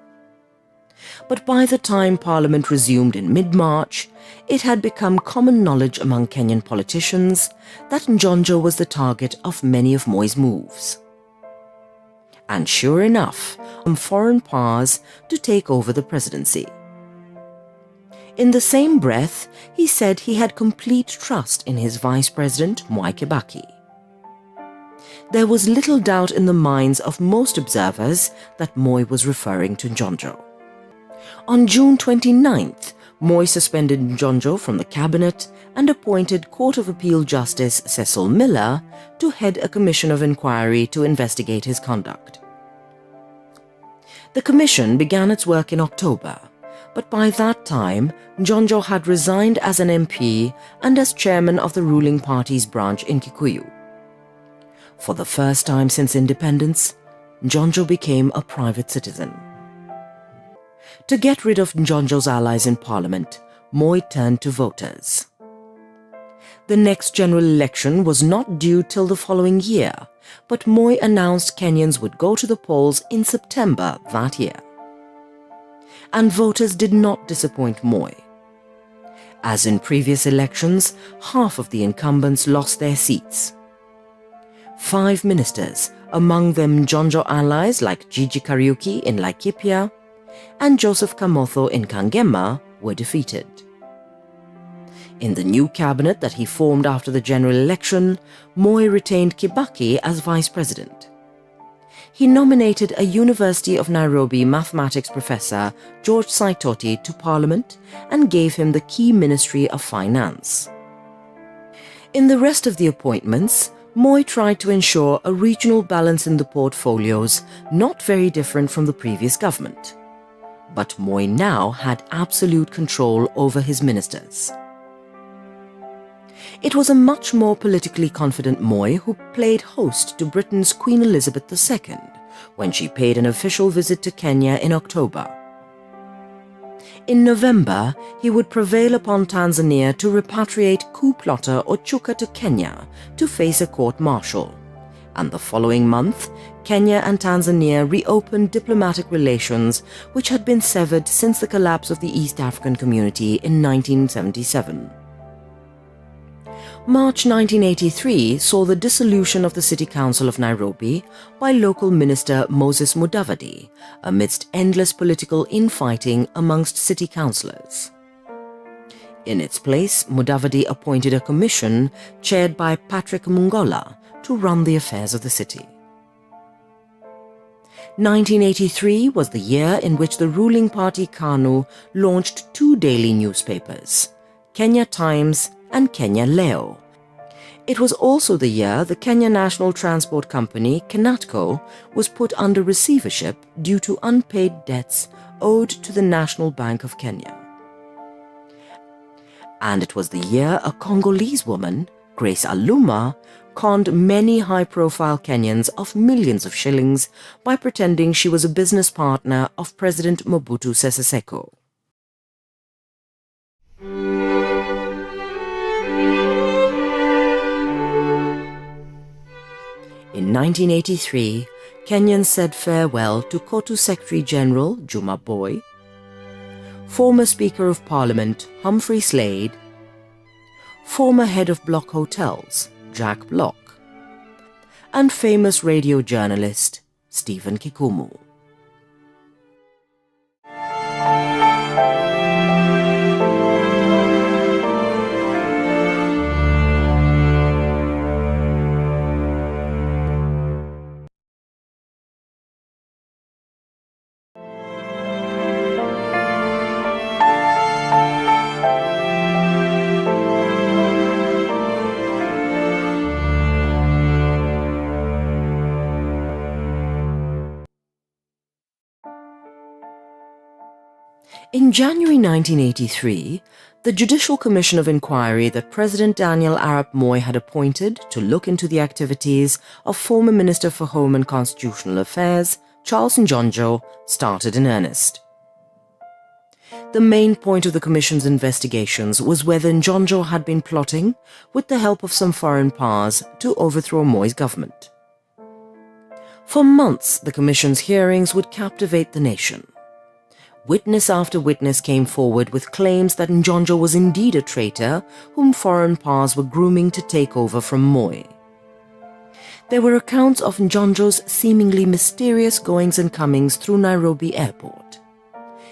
But by the time Parliament resumed in mid-March, it had become common knowledge among Kenyan politicians that Njonjo was the target of many of Moi's moves. And sure enough, foreign powers to take over the presidency. In the same breath, he said he had complete trust in his Vice President, Mwai Kibaki. There was little doubt in the minds of most observers that Moi was referring to Njonjo. On June 29th, Moi suspended Njonjo from the cabinet and appointed Court of Appeal Justice Cecil Miller to head a commission of inquiry to investigate his conduct. The commission began its work in October, but by that time, Njonjo had resigned as an MP and as chairman of the ruling party's branch in Kikuyu. For the first time since independence, Njonjo became a private citizen. To get rid of Njonjo's allies in parliament, Moi turned to voters. The next general election was not due till the following year, but Moi announced Kenyans would go to the polls in September that year. And voters did not disappoint Moi. As in previous elections, half of the incumbents lost their seats. 5 ministers, among them Njonjo allies like Gigi Kariuki in Laikipia and Joseph Kamotho in Kangema, were defeated. In the new cabinet that he formed after the general election, Moi retained Kibaki as vice president. He nominated a University of Nairobi mathematics professor, George Saitoti, to Parliament and gave him the key Ministry of Finance. In the rest of the appointments, Moi tried to ensure a regional balance in the portfolios, not very different from the previous government. But Moi now had absolute control over his ministers. It was a much more politically confident Moi who played host to Britain's Queen Elizabeth II when she paid an official visit to Kenya in October. In November, he would prevail upon Tanzania to repatriate coup plotter Ochuka to Kenya to face a court-martial. And the following month, Kenya and Tanzania reopened diplomatic relations which had been severed since the collapse of the East African Community in 1977. March 1983 saw the dissolution of the City Council of Nairobi by local minister Moses Mudavadi amidst endless political infighting amongst city councillors. In its place, Mudavadi appointed a commission chaired by Patrick Mungola to run the affairs of the city. 1983 was the year in which the ruling party KANU launched two daily newspapers, Kenya Times and Kenya Leo. It was also the year the Kenya National Transport Company, KENATCO, was put under receivership due to unpaid debts owed to the National Bank of Kenya. And it was the year a Congolese woman, Grace Aluma, conned many high-profile Kenyans of millions of shillings by pretending she was a business partner of President Mobutu Sese Seko. In 1983, Kenyans said farewell to Kotu Secretary General Juma Boy, former Speaker of Parliament Humphrey Slade, former head of Block Hotels Jack Block, and famous radio journalist Stephen Kikumu. In January 1983, the Judicial Commission of Inquiry that President Daniel Arap Moi had appointed to look into the activities of former Minister for Home and Constitutional Affairs, Charles Njonjo, started in earnest. The main point of the Commission's investigations was whether Njonjo had been plotting, with the help of some foreign powers, to overthrow Moi's government. For months, the Commission's hearings would captivate the nation. Witness after witness came forward with claims that Njonjo was indeed a traitor whom foreign powers were grooming to take over from Moi. There were accounts of Njonjo's seemingly mysterious goings and comings through Nairobi airport,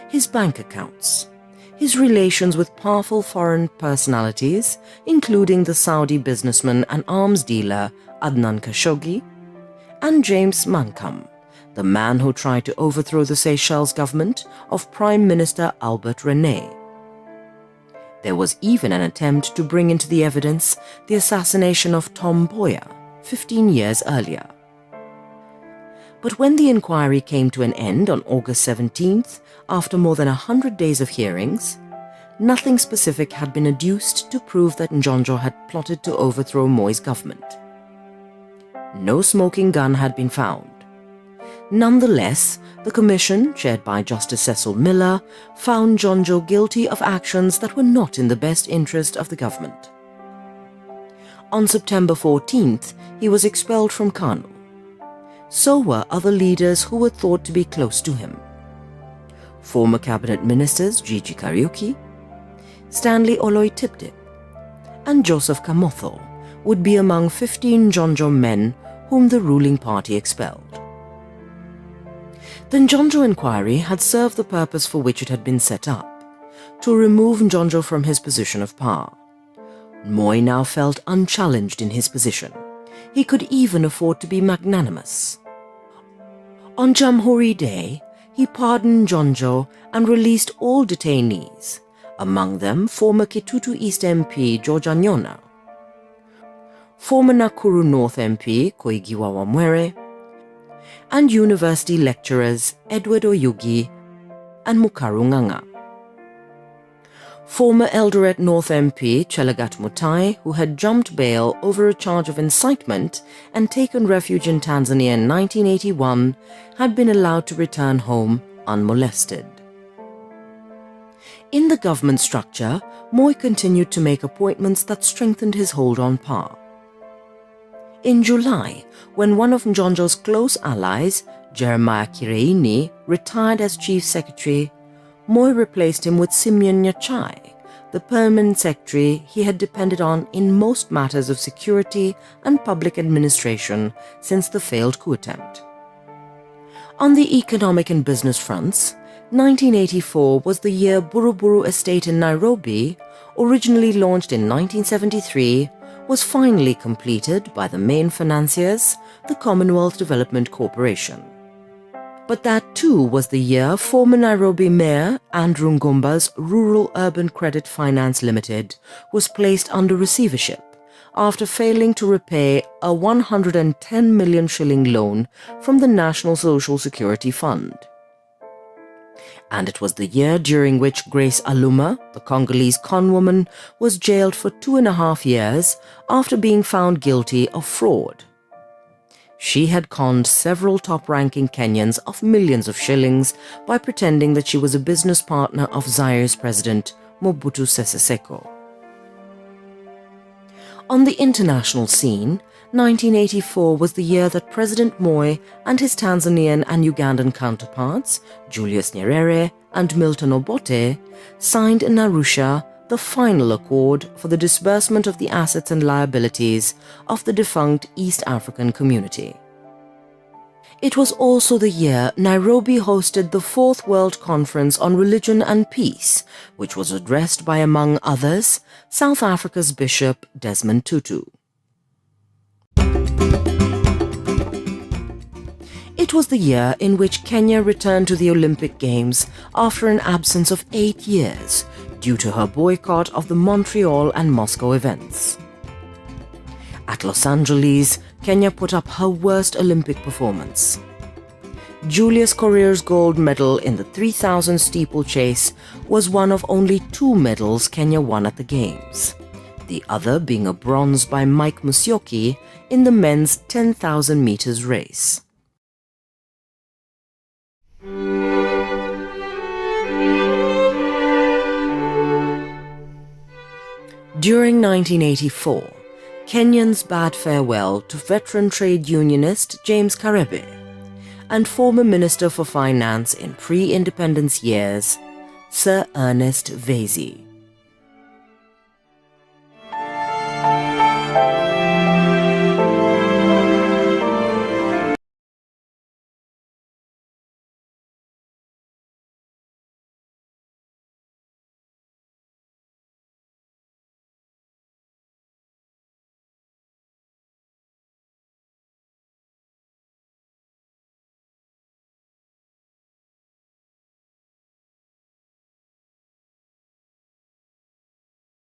his bank accounts, his relations with powerful foreign personalities, including the Saudi businessman and arms dealer Adnan Khashoggi, and James Mankam, the man who tried to overthrow the Seychelles government of Prime Minister Albert Rene. There was even an attempt to bring into the evidence the assassination of Tom Mboya 15 years earlier. But when the inquiry came to an end on August 17th, after more than 100 days of hearings, nothing specific had been adduced to prove that Njonjo had plotted to overthrow Moi's government. No smoking gun had been found. Nonetheless, the Commission, chaired by Justice Cecil Miller, found Njonjo guilty of actions that were not in the best interest of the government. On September 14th, he was expelled from KANU. So were other leaders who were thought to be close to him. Former cabinet ministers Gigi Kariuki, Stanley Oloitiptip, and Joseph Kamotho would be among 15 Njonjo men whom the ruling party expelled. The Njonjo inquiry had served the purpose for which it had been set up, to remove Njonjo from his position of power. Moi now felt unchallenged in his position. He could even afford to be magnanimous. On Jamhuri Day, he pardoned Njonjo and released all detainees, among them former Kitutu East MP George Anyona, former Nakuru North MP Koigiwa Wamwere, and university lecturers Edward Oyugi and Mukaru Nganga. Former Eldoret North MP Chelagat Mutai, who had jumped bail over a charge of incitement and taken refuge in Tanzania in 1981, had been allowed to return home unmolested. In the government structure, Moi continued to make appointments that strengthened his hold on power. In July, when one of Njonjo's close allies, Jeremiah Kireini, retired as chief secretary, Moi replaced him with Simeon Nyachai, the permanent secretary he had depended on in most matters of security and public administration since the failed coup attempt. On the economic and business fronts, 1984 was the year Buruburu Estate in Nairobi, originally launched in 1973, was finally completed by the main financiers, the Commonwealth Development Corporation. But that too was the year former Nairobi Mayor Andrew Ngumba's Rural Urban Credit Finance Limited was placed under receivership after failing to repay a 110 million shilling loan from the National Social Security Fund. And it was the year during which Grace Aluma, the Congolese conwoman, was jailed for 2.5 years after being found guilty of fraud. She had conned several top-ranking Kenyans of millions of shillings by pretending that she was a business partner of Zaire's president, Mobutu Sese Seko. On the international scene, 1984 was the year that President Moi and his Tanzanian and Ugandan counterparts, Julius Nyerere and Milton Obote, signed in Arusha the final accord for the disbursement of the assets and liabilities of the defunct East African community. It was also the year Nairobi hosted the Fourth World Conference on Religion and Peace, which was addressed by, among others, South Africa's Bishop Desmond Tutu. It was the year in which Kenya returned to the Olympic Games after an absence of 8 years due to her boycott of the Montreal and Moscow events. At Los Angeles, Kenya put up her worst Olympic performance. Julius Corrier's gold medal in the 3,000 steeplechase was one of only 2 medals Kenya won at the Games, the other being a bronze by Mike Musyoki in the men's 10,000 meters race. During 1984, Kenyans bade farewell to veteran trade unionist James Karebe and former Minister for Finance in pre-independence years, Sir Ernest Vesey.